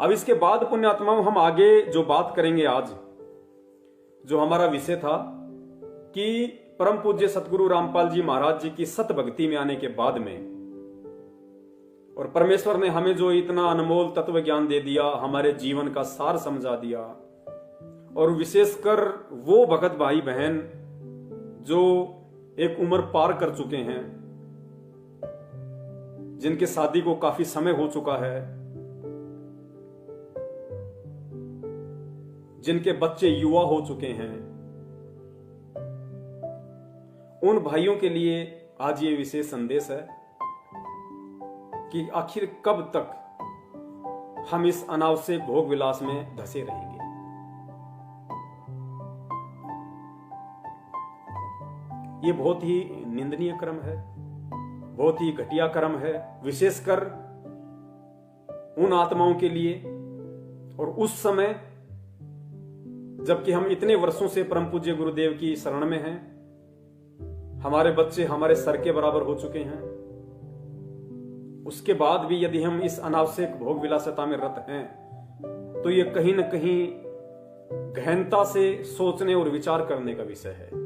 अब इसके बाद पुण्यात्माओं हम आगे जो बात करेंगे, आज जो हमारा विषय था कि परम पूज्य सतगुरु रामपाल जी महाराज जी की सत भक्ति में आने के बाद में, और परमेश्वर ने हमें जो इतना अनमोल तत्व ज्ञान दे दिया, हमारे जीवन का सार समझा दिया, और विशेषकर वो भगत भाई बहन जो एक उम्र पार कर चुके हैं, जिनके शादी को काफी समय हो चुका है, जिनके बच्चे युवा हो चुके हैं, उन भाइयों के लिए आज ये विशेष संदेश है कि आखिर कब तक हम इस अनावश्यक भोग विलास में धंसे रहेंगे। ये बहुत ही निंदनीय कर्म है, बहुत ही घटिया कर्म है, विशेषकर उन आत्माओं के लिए। और उस समय जबकि हम इतने वर्षों से परम पूज्य गुरुदेव की शरण में हैं, हमारे बच्चे हमारे सर के बराबर हो चुके हैं, उसके बाद भी यदि हम इस अनावश्यक भोग विलासिता में रत हैं, तो ये कहीं न कहीं गहनता से सोचने और विचार करने का विषय है।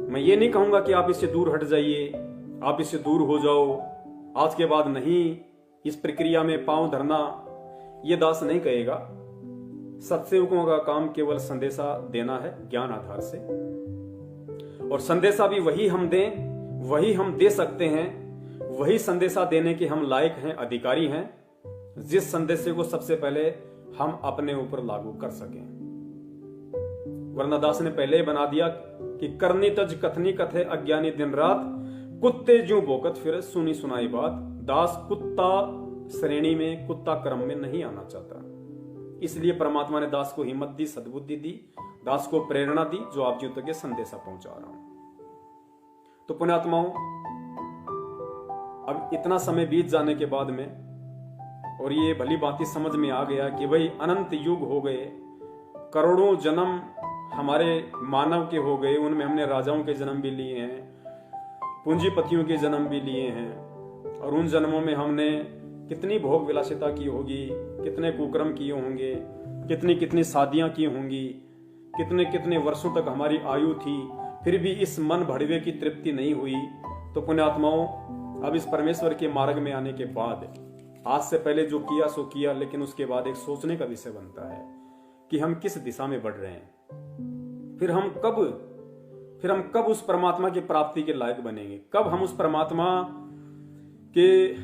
मैं ये नहीं कहूंगा कि आप इससे दूर हट जाइए, आप इससे दूर हो जाओ, आज के बाद नहीं इस प्रक्रिया में पांव धरना, ये दास नहीं कहेगा। सत्सेवकों का काम केवल संदेशा देना है ज्ञान आधार से, और संदेशा भी वही हम दें, वही हम दे सकते हैं, वही संदेशा देने के हम लायक हैं, अधिकारी हैं, जिस संदेश को सबसे पहले हम अपने ऊपर लागू कर सकें। वरना दास ने पहले ही बना दिया कि करनी तज कथनी कथे अज्ञानी दिन रात, कुत्ते ज्यों भोकत फिर सुनी सुनाई बात। दास कुत्ता श्रेणी में, कुत्ता क्रम में नहीं आना चाहता, इसलिए परमात्मा ने दास को हिम्मत दी, सद्बुद्धि दी, दास को प्रेरणा दी, जो आप जीव तक ये संदेशा पहुंचा रहा हूं। तो पुण्यात्माओं, अब इतना समय बीत जाने के बाद में, और ये भली बात समझ में आ गया कि भाई अनंत युग हो गए, करोड़ों जन्म हमारे मानव के हो गए, उनमें हमने राजाओं के जन्म भी लिए हैं, पूंजीपतियों के जन्म भी लिए हैं, और उन जन्मों में हमने कितनी भोग विलासिता की होगी, कितने कुकर्म किए होंगे, कितनी कितनी शादियां की होंगी, कितने कितने वर्षों तक हमारी आयु थी, फिर भी इस मन भड़वे की तृप्ति नहीं हुई। तो पुण्यात्माओं, अब इस परमेश्वर के मार्ग में आने के बाद, आज से पहले जो किया सो किया, लेकिन उसके बाद एक सोचने का विषय बनता है कि हम किस दिशा में बढ़ रहे हैं, फिर हम कब उस परमात्मा की प्राप्ति के लायक बनेंगे, कब हम उस परमात्मा के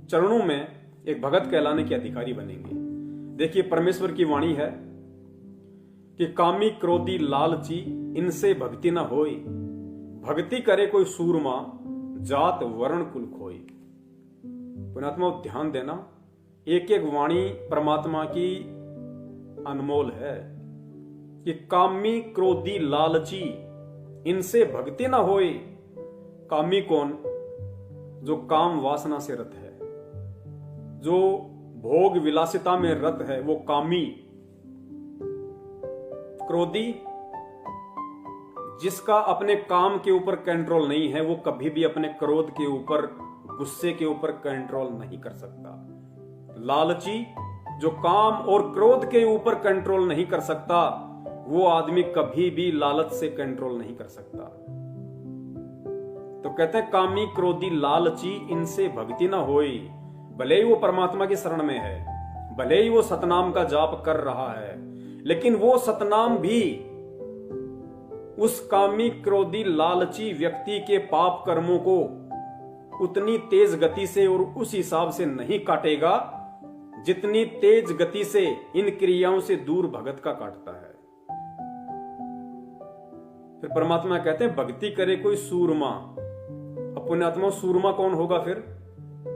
चरणों में एक भगत कहलाने के अधिकारी बनेंगे। देखिए, परमेश्वर की वाणी है कि कामी क्रोधी लालची इनसे भक्ति न होई, भक्ति करे कोई सूरमा जात वर्ण कुल खोई। पुण्यात्मा ध्यान देना, एक एक वाणी परमात्मा की अनमोल है कि कामी क्रोधी लालची इनसे भक्ति न होई। कामी कौन? जो काम वासना से रत है, जो भोग विलासिता में रत है, वो कामी। क्रोधी, जिसका अपने काम के ऊपर कंट्रोल नहीं है, वो कभी भी अपने क्रोध के ऊपर, गुस्से के ऊपर कंट्रोल नहीं कर सकता। लालची, जो काम और क्रोध के ऊपर कंट्रोल नहीं कर सकता, वो आदमी कभी भी लालच से कंट्रोल नहीं कर सकता। तो कहते हैं कामी क्रोधी लालची इनसे भक्ति ना होई। भले ही वो परमात्मा की शरण में है, भले ही वो सतनाम का जाप कर रहा है, लेकिन वो सतनाम भी उस कामी क्रोधी लालची व्यक्ति के पाप कर्मों को उतनी तेज गति से और उस हिसाब से नहीं काटेगा जितनी तेज गति से इन क्रियाओं से दूर भगत का काटता है। फिर परमात्मा कहते हैं भक्ति करे कोई सूरमा। अब पुण्यात्मा, सूरमा कौन होगा? फिर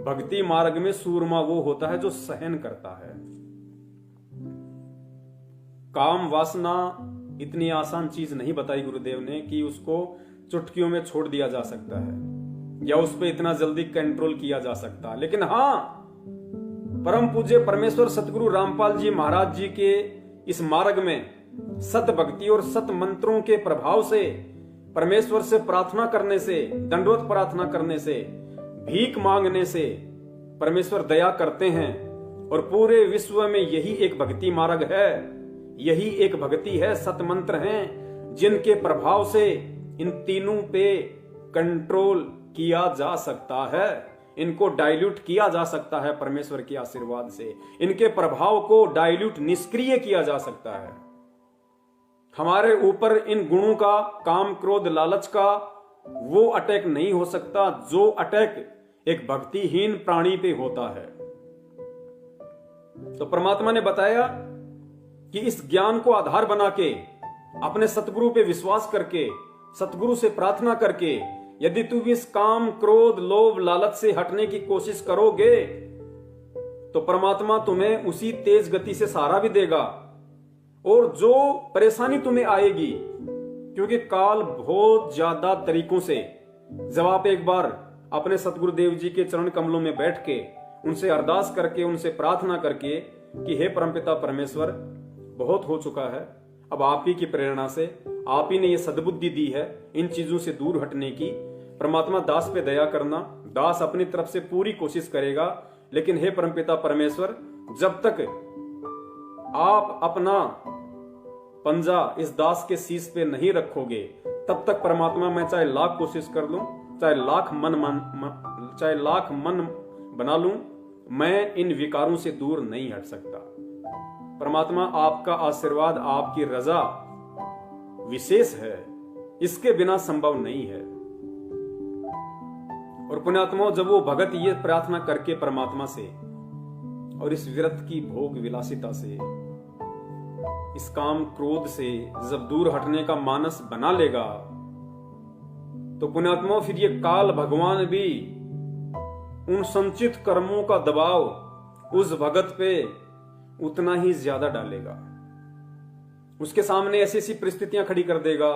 भक्ति मार्ग में सूरमा वो होता है जो सहन करता है। काम वासना इतनी आसान चीज नहीं बताई गुरुदेव ने कि उसको चुटकियों में छोड़ दिया जा सकता है या उस पर इतना जल्दी कंट्रोल किया जा सकता है। लेकिन हाँ, परम पूज्य परमेश्वर सतगुरु रामपाल जी महाराज जी के इस मार्ग में सत भक्ति और सत मंत्रों के प्रभाव से, परमेश्वर से प्रार्थना करने से, दंडवत प्रार्थना करने से, भीख मांगने से परमेश्वर दया करते हैं और पूरे विश्व में यही एक भक्ति मार्ग है, यही एक भक्ति है, सतमंत्र हैं जिनके प्रभाव से इन तीनों पे कंट्रोल किया जा सकता है, इनको डाइल्यूट किया जा सकता है परमेश्वर के आशीर्वाद से, इनके प्रभाव को डाइल्यूट निष्क्रिय किया जा सकता है। हमारे ऊपर इन गुणों का, काम क्रोध लालच का वो अटैक नहीं हो सकता जो अटैक एक भक्तिहीन प्राणी पे होता है। तो परमात्मा ने बताया कि इस ज्ञान को आधार बना के, अपने सतगुरु पे विश्वास करके, सतगुरु से प्रार्थना करके, यदि तुम इस काम क्रोध लोभ लालच से हटने की कोशिश करोगे तो परमात्मा तुम्हें उसी तेज गति से सहारा भी देगा। और जो परेशानी तुम्हें आएगी, क्योंकि काल बहुत ज्यादा तरीकों से, जब आप एक बार अपने सतगुरुदेव जी के चरण कमलों में बैठ के उनसे अरदास करके, उनसे प्रार्थना करके कि हे परमपिता परमेश्वर, बहुत हो चुका है, अब आप ही की प्रेरणा से, आप ही ने ये सद्बुद्धि दी है इन चीजों से दूर हटने की, परमात्मा दास पे दया करना। दास अपनी तरफ से पूरी कोशिश करेगा, लेकिन हे परमपिता परमेश्वर, जब तक आप अपना पंजा इस दास के शीश पे नहीं रखोगे, तब तक परमात्मा मैं चाहे लाख कोशिश कर लूं, चाहे लाख मन बना लूं, मैं इन विकारों से दूर नहीं हट सकता। परमात्मा आपका आशीर्वाद, आपकी रजा विशेष है, इसके बिना संभव नहीं है। और पुण्यात्माओं, जब वो भगत ये प्रार्थना करके परमात्मा से और इस विरत की भोग विलासिता से, इस काम क्रोध से जब दूर हटने का मानस बना लेगा, तो पुण्यात्माओं फिर ये काल भगवान भी उन संचित कर्मों का दबाव उस भगत पे उतना ही ज्यादा डालेगा। उसके सामने ऐसी ऐसी परिस्थितियां खड़ी कर देगा,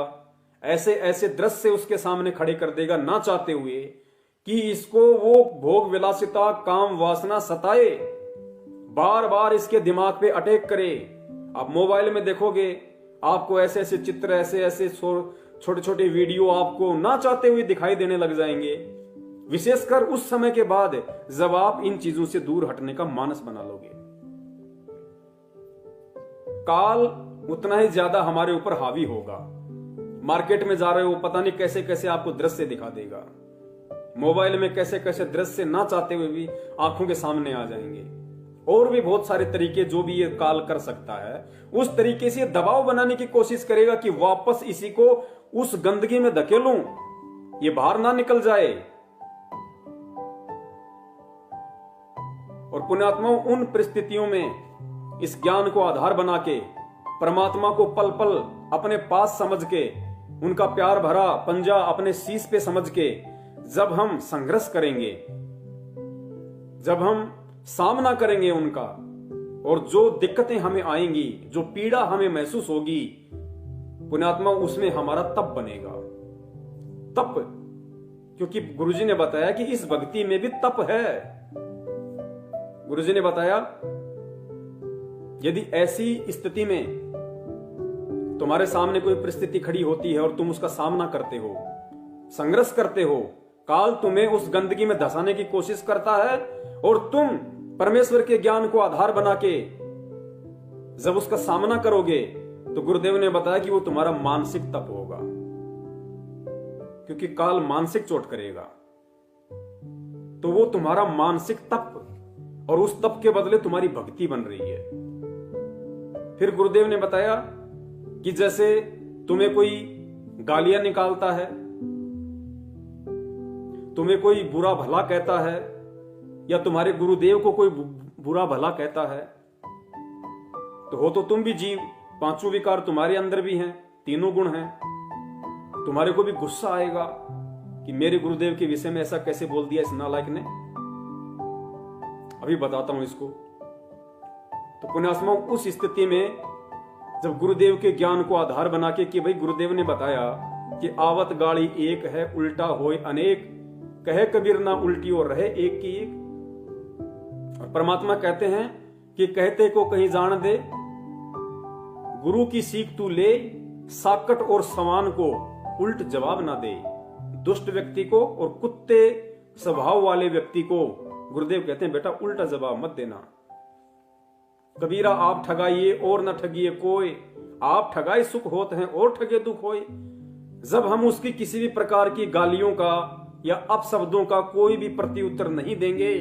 ऐसे ऐसे दृश्य उसके सामने खड़े कर देगा, ना चाहते हुए, कि इसको वो भोग विलासिता, काम वासना सताए, बार बार इसके दिमाग पे अटैक करे। आप मोबाइल में देखोगे, आपको ऐसे ऐसे चित्र, ऐसे ऐसे छोटे छोटे वीडियो आपको ना चाहते हुए दिखाई देने लग जाएंगे, विशेषकर उस समय के बाद जब आप इन चीजों से दूर हटने का मानस बना लोगे। काल उतना ही ज्यादा हमारे ऊपर हावी होगा। मार्केट में जा रहे हो, पता नहीं कैसे कैसे आपको दृश्य दिखा देगा, मोबाइल में कैसे कैसे दृश्य ना चाहते हुए भी आंखों के सामने आ जाएंगे। और भी बहुत सारे तरीके जो भी ये काल कर सकता है, उस तरीके से दबाव बनाने की कोशिश करेगा कि वापस इसी को उस गंदगी में धकेलूं, ये बाहर ना निकल जाए। और पुण्यात्माओं, उन परिस्थितियों में इस ज्ञान को आधार बना के, परमात्मा को पल पल अपने पास समझ के, उनका प्यार भरा पंजा अपने शीश पे समझ के, जब हम संघर्ष करेंगे, जब हम सामना करेंगे उनका, और जो दिक्कतें हमें आएंगी, जो पीड़ा हमें महसूस होगी, पुण्यात्मा, उसमें हमारा तप बनेगा। तप, क्योंकि गुरुजी ने बताया कि इस भक्ति में भी तप है। गुरुजी ने बताया, यदि ऐसी स्थिति में तुम्हारे सामने कोई परिस्थिति खड़ी होती है और तुम उसका सामना करते हो, संघर्ष करते हो, काल तुम्हें उस गंदगी में धंसाने की कोशिश करता है, और तुम परमेश्वर के ज्ञान को आधार बना के जब उसका सामना करोगे, तो गुरुदेव ने बताया कि वो तुम्हारा मानसिक तप होगा, क्योंकि काल मानसिक चोट करेगा। तो वो तुम्हारा मानसिक तप, और उस तप के बदले तुम्हारी भक्ति बन रही है। फिर गुरुदेव ने बताया कि जैसे तुम्हें कोई गालियां निकालता है, तुम्हें कोई बुरा भला कहता है, या तुम्हारे गुरुदेव को कोई बुरा भला कहता है, तो हो तो तुम भी जीव, पांचों विकार तुम्हारे अंदर भी हैं, तीनों गुण हैं। तुम्हारे को भी गुस्सा आएगा कि मेरे गुरुदेव के विषय में ऐसा कैसे बोल दिया इस नालायक ने। अभी बताता हूं इसको। तो पुण्यात्माओं, उस स्थिति में जब गुरुदेव के ज्ञान को आधार बना के कि भाई गुरुदेव ने बताया कि आवत गाड़ी एक है, उल्टा होए अनेक, कहे कबीर ना उल्टी और रहे एक की एक। और परमात्मा कहते हैं कि कहते को कहीं जान दे, गुरु की सीख तू ले, साकट और समान को उल्ट जवाब ना दे। दुष्ट व्यक्ति को और कुत्ते स्वभाव वाले व्यक्ति को गुरुदेव कहते हैं बेटा उल्टा जवाब मत देना, कबीरा आप ठगाइए और न ठगिए कोई, आप ठगाए सुख होत हैं और ठगे दुख होए। जब हम उसकी किसी भी प्रकार की गालियों का या अपशब्दों का कोई भी प्रत्युत्तर नहीं देंगे,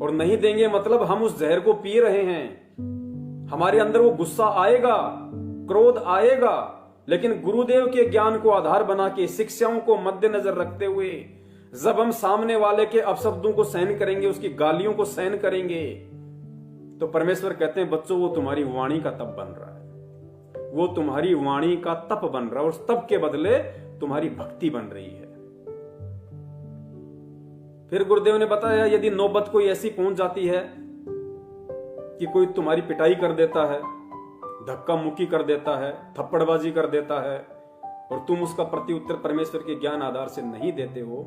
और नहीं देंगे मतलब हम उस जहर को पी रहे हैं, हमारे अंदर वो गुस्सा आएगा, क्रोध आएगा, लेकिन गुरुदेव के ज्ञान को आधार बना के, शिक्षाओं को मद्देनजर रखते हुए जब हम सामने वाले के अपशब्दों को सहन करेंगे, उसकी गालियों को सहन करेंगे, तो परमेश्वर कहते हैं बच्चों वो तुम्हारी वाणी का तप बन रहा है, वो तुम्हारी वाणी का तप बन रहा है, और उस तप के बदले तुम्हारी भक्ति बन रही है। फिर गुरुदेव ने बताया यदि नौबत कोई ऐसी पहुंच जाती है कि कोई तुम्हारी पिटाई कर देता है, धक्का मुक्की कर देता है, थप्पड़बाजी कर देता है, और तुम उसका प्रत्युत्तर परमेश्वर के ज्ञान आधार से नहीं देते हो,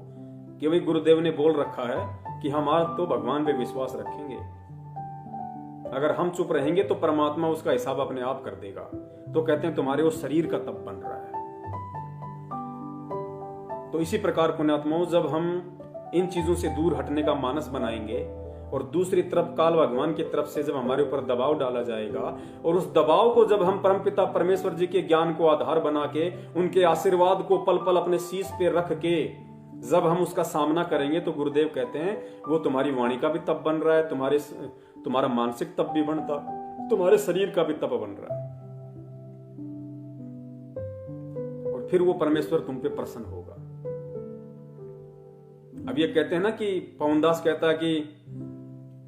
कि भाई गुरुदेव ने बोल रखा है कि हम आज तो भगवान पे विश्वास रखेंगे, अगर हम चुप रहेंगे तो परमात्मा उसका हिसाब अपने आप कर देगा, तो कहते हैं तुम्हारे वो शरीर का तप बन रहा है। तो इसी प्रकार पुण्यात्माओं, जब हम इन चीजों से दूर हटने का मानस बनाएंगे और दूसरी तरफ काल भगवान की तरफ से जब हमारे ऊपर दबाव डाला जाएगा, और उस दबाव को जब हम परमपिता परमेश्वर जी के ज्ञान को आधार बना के, उनके आशीर्वाद को पल पल अपने शीश पे रख के जब हम उसका सामना करेंगे, तो गुरुदेव कहते हैं वो तुम्हारी वाणी का भी तप बन रहा है, तुम्हारा मानसिक तप भी बनता, तुम्हारे शरीर का भी तप बन रहा है, और फिर वो परमेश्वर तुम पे प्रसन्न होगा। अब ये कहते हैं ना कि पवनदास कहता है कि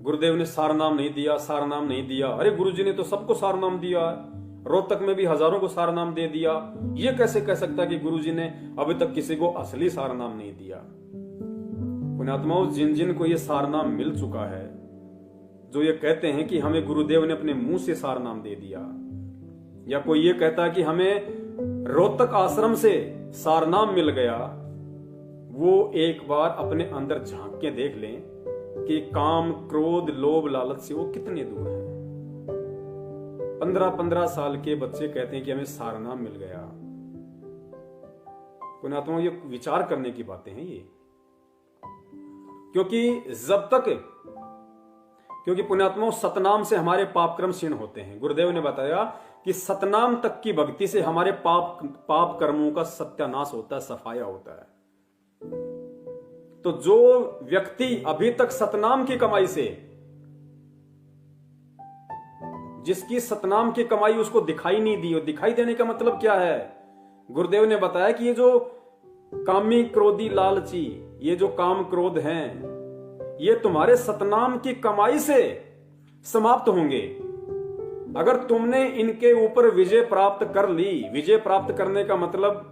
गुरुदेव ने सारनाम नहीं दिया, सारनाम नहीं दिया। अरे गुरुजी ने तो सबको सारनाम दिया है, रोहतक में भी हजारों को सारनाम दे दिया, ये कैसे कह सकता है कि गुरुजी ने अभी तक किसी को असली सारनाम नहीं दिया। पुण्यात्माओं, जिन जिन को ये सारनाम मिल चुका है, जो ये कहते हैं कि हमें गुरुदेव ने अपने मुंह से सारनाम दे दिया, या कोई ये कहता है कि हमें रोहतक आश्रम से सारनाम मिल गया, वो एक बार अपने अंदर झांक के देख लें कि काम, क्रोध, लोभ, लालच से वो कितने दूर हैं। 15-15 साल के बच्चे कहते हैं कि हमें सारनाम मिल गया। पुण्यात्माओं, ये विचार करने की बातें हैं ये, क्योंकि पुण्यात्माओं सतनाम से हमारे पाप कर्म क्षीण होते हैं। गुरुदेव ने बताया कि सतनाम तक की भक्ति से हमारे पाप कर्मों का सत्यानाश होता है, सफाया होता है। तो जो व्यक्ति अभी तक सतनाम की कमाई से, जिसकी सतनाम की कमाई उसको दिखाई नहीं दी, और दिखाई देने का मतलब क्या है, गुरुदेव ने बताया कि ये जो कामी, क्रोधी, लालची, ये जो काम क्रोध हैं, ये तुम्हारे सतनाम की कमाई से समाप्त होंगे। अगर तुमने इनके ऊपर विजय प्राप्त कर ली, विजय प्राप्त करने का मतलब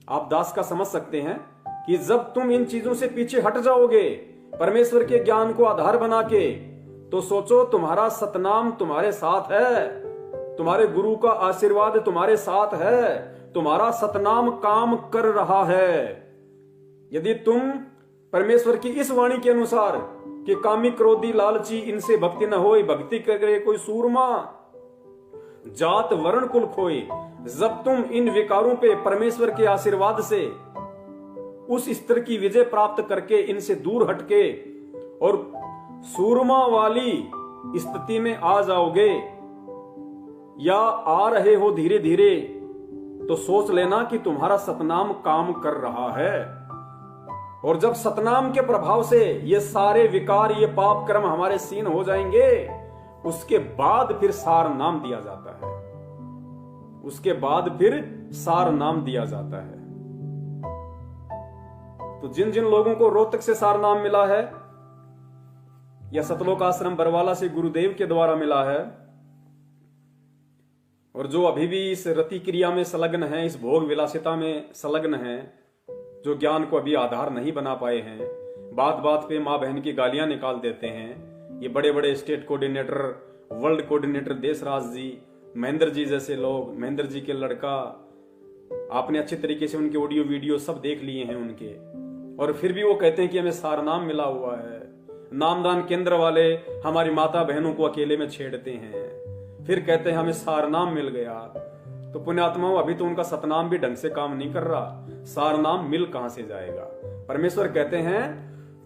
आप दास का समझ सकते हैं कि जब तुम इन चीजों से पीछे हट जाओगे, परमेश्वर के ज्ञान को आधार बना के, तो सोचो तुम्हारा सतनाम तुम्हारे साथ है, तुम्हारे गुरु का आशीर्वाद तुम्हारे साथ है, तुम्हारा सतनाम काम कर रहा है। यदि तुम परमेश्वर की इस वाणी के अनुसार कि कामी, क्रोधी, लालची, इनसे भक्ति न होई, भक्ति करे कोई सूरमा, जात वर्ण कुल खोई, जब तुम इन विकारों पे परमेश्वर के आशीर्वाद से उस स्तर की विजय प्राप्त करके इनसे दूर हटके और सूरमा वाली स्थिति में आ जाओगे, या आ रहे हो धीरे धीरे, तो सोच लेना कि तुम्हारा सतनाम काम कर रहा है। और जब सतनाम के प्रभाव से ये सारे विकार, ये पाप कर्म हमारे क्षीण हो जाएंगे, उसके बाद फिर सार नाम दिया जाता है, उसके बाद फिर सार नाम दिया जाता है। तो जिन जिन लोगों को रोहतक से सार नाम मिला है, या सतलोक आश्रम बरवाला से गुरुदेव के द्वारा मिला है, और जो अभी भी इस रति क्रिया में संलग्न हैं, इस भोग विलासिता में संलग्न हैं, जो ज्ञान को अभी आधार नहीं बना पाए हैं, बात बात पे माँ बहन की गालियां निकाल देते हैं, ये बड़े बड़े state coordinator, world coordinator Deshraj ji, Mahendra ji जैसे लोग, महेंद्र जी के लड़का, आपने अच्छे तरीके से उनके ऑडियो वीडियो सब देख लिए हैं उनके, और फिर भी वो कहते हैं कि हमें सारनाम मिला हुआ है। नामदान केंद्र वाले हमारी माता बहनों को अकेले में छेड़ते हैं, फिर कहते हैं हमें सारनाम मिल गया। तो पुण्यात्माओं, अभी तो उनका सतनाम भी ढंग से काम नहीं कर रहा, सारनाम मिल कहां से जाएगा। परमेश्वर कहते हैं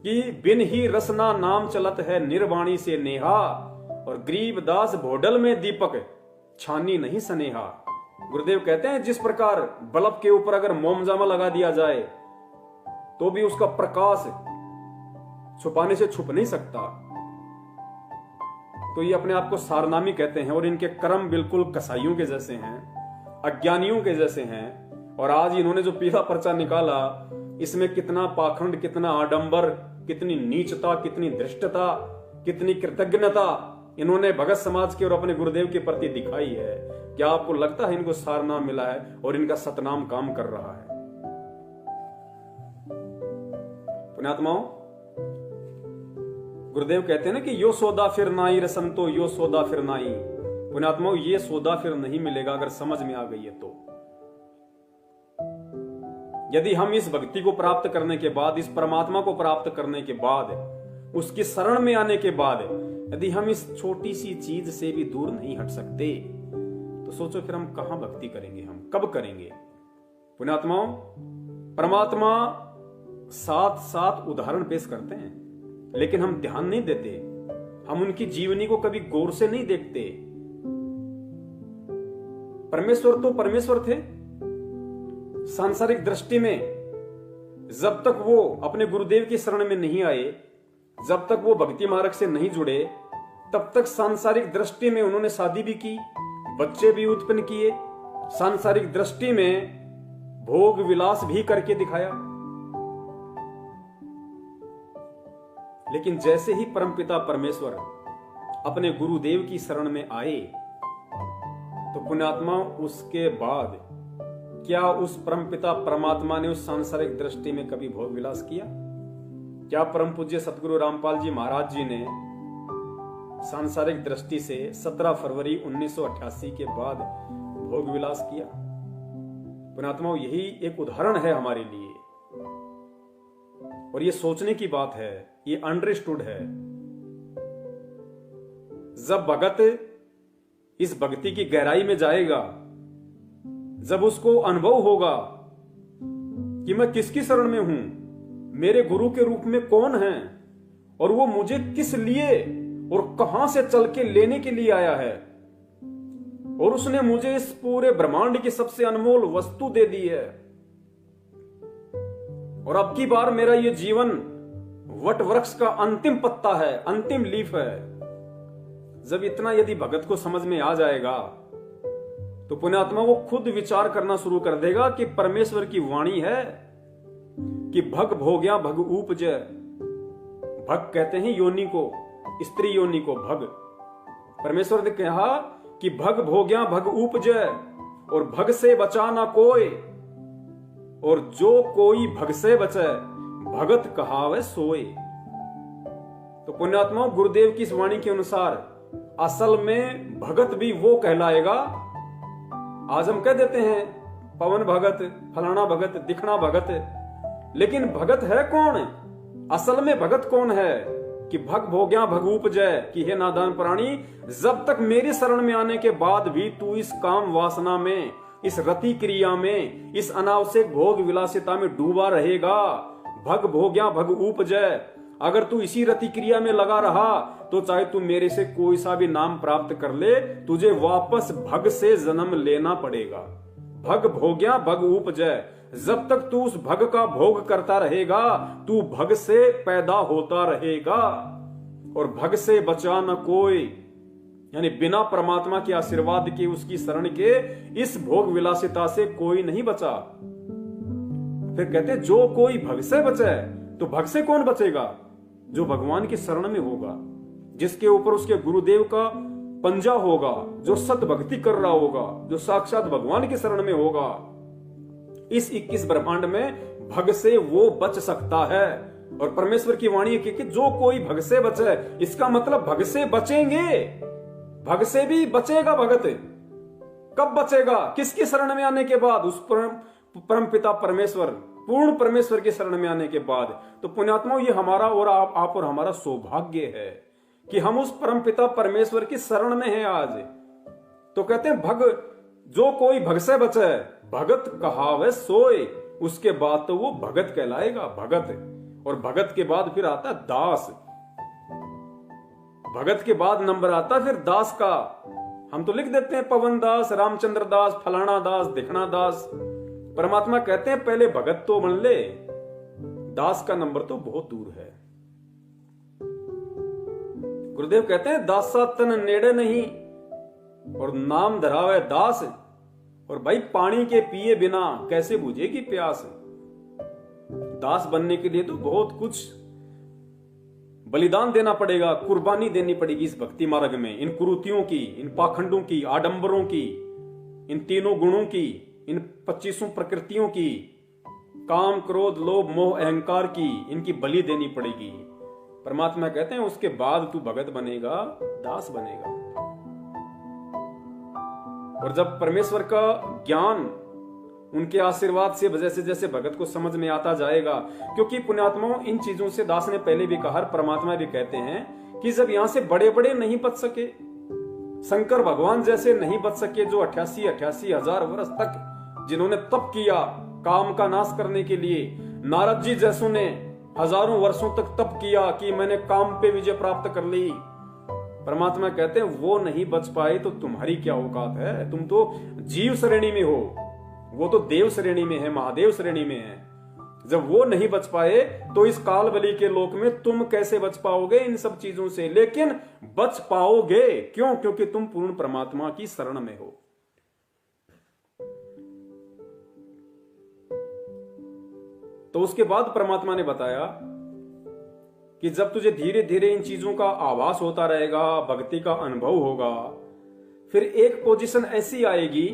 कि बिन ही रसना नाम चलत है, निर्वाणी से नेहा, और गरीब दास भोडल में दीपक छानी नहीं सनेहा। गुरुदेव कहते हैं जिस प्रकार बल्ब के ऊपर अगर मोमजामा लगा दिया जाए तो भी उसका प्रकाश छुपाने से छुप नहीं सकता, तो ये अपने आप को सारनामी कहते हैं और इनके कर्म बिल्कुल कसाईयों के जैसे हैं, अज्ञानियों के जैसे हैं। और आज इन्होंने जो पीला पर्चा निकाला इसमें कितना पाखंड, कितना आडंबर, कितनी नीचता, कितनी धृष्टता, कितनी कृतज्ञता इन्होंने भगत समाज के और अपने गुरुदेव के प्रति दिखाई है। क्या आपको लगता है इनको सारनाम मिला है और इनका सतनाम काम कर रहा है? पुण्यात्माओं, गुरुदेव कहते हैं ना कि यो सौदा फिर नाई रसंतो, यो सौदा फिर नाई। पुण्यात्माओं, ये सौदा फिर नहीं मिलेगा अगर समझ में आ गई है तो। यदि हम इस भक्ति को प्राप्त करने के बाद, इस परमात्मा को प्राप्त करने के बाद, उसकी शरण में आने के बाद यदि हम इस छोटी सी चीज से भी दूर नहीं हट सकते तो सोचो फिर हम कहां भक्ति करेंगे, हम कब करेंगे? पुण्यात्माओं, परमात्मा साथ साथ उदाहरण पेश करते हैं लेकिन हम ध्यान नहीं देते, हम उनकी जीवनी को कभी गौर से नहीं देखते। परमेश्वर तो परमेश्वर थे सांसारिक दृष्टि में। जब तक वो अपने गुरुदेव की शरण में नहीं आए, जब तक वो भक्ति मार्ग से नहीं जुड़े, तब तक सांसारिक दृष्टि में उन्होंने शादी भी की, बच्चे भी उत्पन्न किए, सांसारिक दृष्टि में भोग विलास भी करके दिखाया। लेकिन जैसे ही परमपिता परमेश्वर अपने गुरुदेव की शरण में आए तो पुण्यात्मा उसके बाद क्या उस परमपिता परमात्मा ने उस सांसारिक दृष्टि में कभी भोग विलास किया? क्या परम पूज्य सतगुरु रामपाल जी महाराज जी ने सांसारिक दृष्टि से 17 फरवरी 1988 के बाद भोग विलास किया? पुण्यात्माओं, यही एक उदाहरण है हमारे लिए और ये सोचने की बात है, ये अंडरस्टूड है। जब भगत इस भक्ति की गहराई में जाएगा, जब उसको अनुभव होगा कि मैं किसकी शरण में हूं, मेरे गुरु के रूप में कौन है और वो मुझे किस लिए और कहां से चल के लेने के लिए आया है, और उसने मुझे इस पूरे ब्रह्मांड की सबसे अनमोल वस्तु दे दी है, और अब की बार मेरा ये जीवन वट वृक्ष का अंतिम पत्ता है, अंतिम लीफ है। जब इतना यदि भगत को समझ में आ जाएगा तो पुण्यात्मा वो खुद विचार करना शुरू कर देगा कि परमेश्वर की वाणी है कि भग भोग्या भग उपजय। भग कहते हैं योनि को, स्त्री योनि को भग। परमेश्वर ने कहा कि भग भोग्या भग उपजय, और भग से बचा ना कोई, और जो कोई भग से बचे भगत कहावे सोए। तो पुण्यात्मा गुरुदेव की इस वाणी के अनुसार असल में भगत भी वो कहलाएगा। आज हम कह देते हैं पवन भगत, फलाना भगत, दिखना भगत, लेकिन भगत है कौन? असल में भगत कौन है कि भग भोग्या भग उपजय, कि हे नादान प्राणी, जब तक मेरी शरण में आने के बाद भी तू इस काम वासना में, इस रति क्रिया में, इस अनावश्यक भोग विलासिता में डूबा रहेगा। भग भोग्या भग उपजय, अगर तू इसी रति क्रिया में लगा रहा तो चाहे तू मेरे से कोई सा भी नाम प्राप्त कर ले, तुझे वापस भग से जन्म लेना पड़ेगा। भग भोग्या भग उपजय, जब तक तू उस भग का भोग करता रहेगा तू भग से पैदा होता रहेगा, और भग से बचा न कोई, यानी बिना परमात्मा के आशीर्वाद के, उसकी शरण के, इस भोग विलासिता से कोई नहीं बचा। फिर कहते जो कोई भग से बचे, तो भग से कौन बचेगा? जो भगवान की शरण में होगा, जिसके ऊपर उसके गुरुदेव का पंजा होगा, जो सत भक्ति कर रहा होगा, जो साक्षात भगवान की शरण में होगा। इस 21 ब्रह्मांड में भग से वो बच सकता है। और परमेश्वर की वाणी है कि जो कोई भग से बचे, इसका मतलब भग से बचेंगे, भग से भी बचेगा भगत। कब बचेगा? किसकी शरण में आने के बाद? उस परम पिता परमेश्वर, पूर्ण परमेश्वर की शरण में आने के बाद। तो पुण्यात्माओं, ये हमारा और आप और हमारा सौभाग्य है कि हम उस परम पिता परमेश्वर की शरण में हैं आज। तो कहते हैं भग, जो कोई भग से बचे भगत कहावे सोए, उसके बाद तो वो भगत कहलाएगा, भगत। और भगत के बाद फिर आता है दास। भगत के बाद नंबर आता फिर दास का। हम तो लिख देते हैं पवन दास, रामचंद्र दास, फलाना दास, दिखना दास। परमात्मा कहते हैं पहले भगत तो बन ले, दास का नंबर तो बहुत दूर है। गुरुदेव कहते हैं दासा तन नेड़े नहीं और नाम धरावे दास। और भाई पानी के पिए बिना कैसे बुझेगी प्यास। दास बनने के लिए तो बहुत कुछ बलिदान देना पड़ेगा, कुर्बानी देनी पड़ेगी इस भक्ति मार्ग में। इन कुरीतियों की, इन पाखंडों की, आडंबरों की, इन तीनों गुणों की, इन 25 प्रकृतियों की, काम, क्रोध, लोभ, मोह, अहंकार की, इनकी बलि देनी पड़ेगी। परमात्मा कहते हैं उसके बाद तू भगत बनेगा, दास बनेगा। और जब परमेश्वर का ज्ञान उनके आशीर्वाद से जैसे जैसे भगत को समझ में आता जाएगा, क्योंकि पुण्यात्माओं इन चीजों से दास ने पहले भी कहा, परमात्मा भी कहते हैं कि जब यहां से बड़े बड़े नहीं बच सके, शंकर भगवान जैसे नहीं बच सके, जो 88 हजार वर्ष तक जिन्होंने तप किया काम का नाश करने के लिए, नारद जी जैसों ने हजारों वर्षों तक तप किया कि मैंने काम पे विजय प्राप्त कर ली। परमात्मा कहते हैं वो नहीं बच पाए तो तुम्हारी क्या औकात है, तुम तो जीव श्रेणी में हो, वो तो देव श्रेणी में है, महादेव श्रेणी में है। जब वो नहीं बच पाए तो इस काल बलि के लोक में तुम कैसे बच पाओगे इन सब चीजों से। लेकिन बच पाओगे क्यों? क्योंकि तुम पूर्ण परमात्मा की शरण में हो। तो उसके बाद परमात्मा ने बताया कि जब तुझे धीरे धीरे इन चीजों का आभास होता रहेगा, भक्ति का अनुभव होगा, फिर एक पोजीशन ऐसी आएगी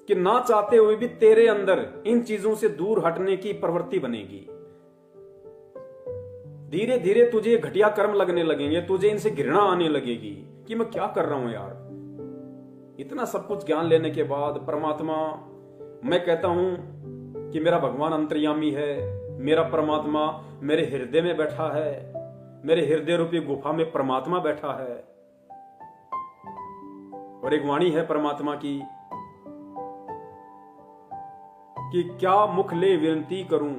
कि ना चाहते हुए भी तेरे अंदर इन चीजों से दूर हटने की प्रवृत्ति बनेगी। धीरे धीरे तुझे घटिया कर्म लगने लगेंगे, तुझे इनसे घृणा आने लगेगी कि मैं क्या कर रहा हूं यार। इतना सब कुछ ज्ञान लेने के बाद परमात्मा, मैं कहता हूं कि मेरा भगवान अंतर्यामी है, मेरा परमात्मा मेरे हृदय में बैठा है, मेरे हृदय रूपी गुफा में परमात्मा बैठा है। और एक वाणी है परमात्मा की कि क्या मुख ले विनती करूं,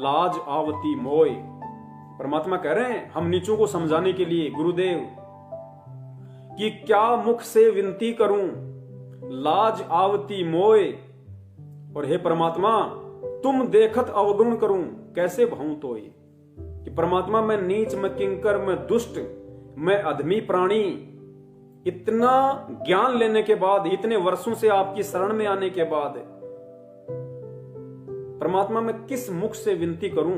लाज आवती मोय। परमात्मा कह रहे हैं हम नीचों को समझाने के लिए, गुरुदेव, कि क्या मुख से विनती करूं, लाज आवती मोय। और हे परमात्मा तुम देखत अवगुण करूं, कैसे भाऊं तोय। कि परमात्मा मैं नीच, मैं किंकर, मैं दुष्ट, मैं अधमी प्राणी, इतना ज्ञान लेने के बाद, इतने वर्षों से आपकी शरण में आने के बाद, परमात्मा मैं किस मुख से विनती करूं।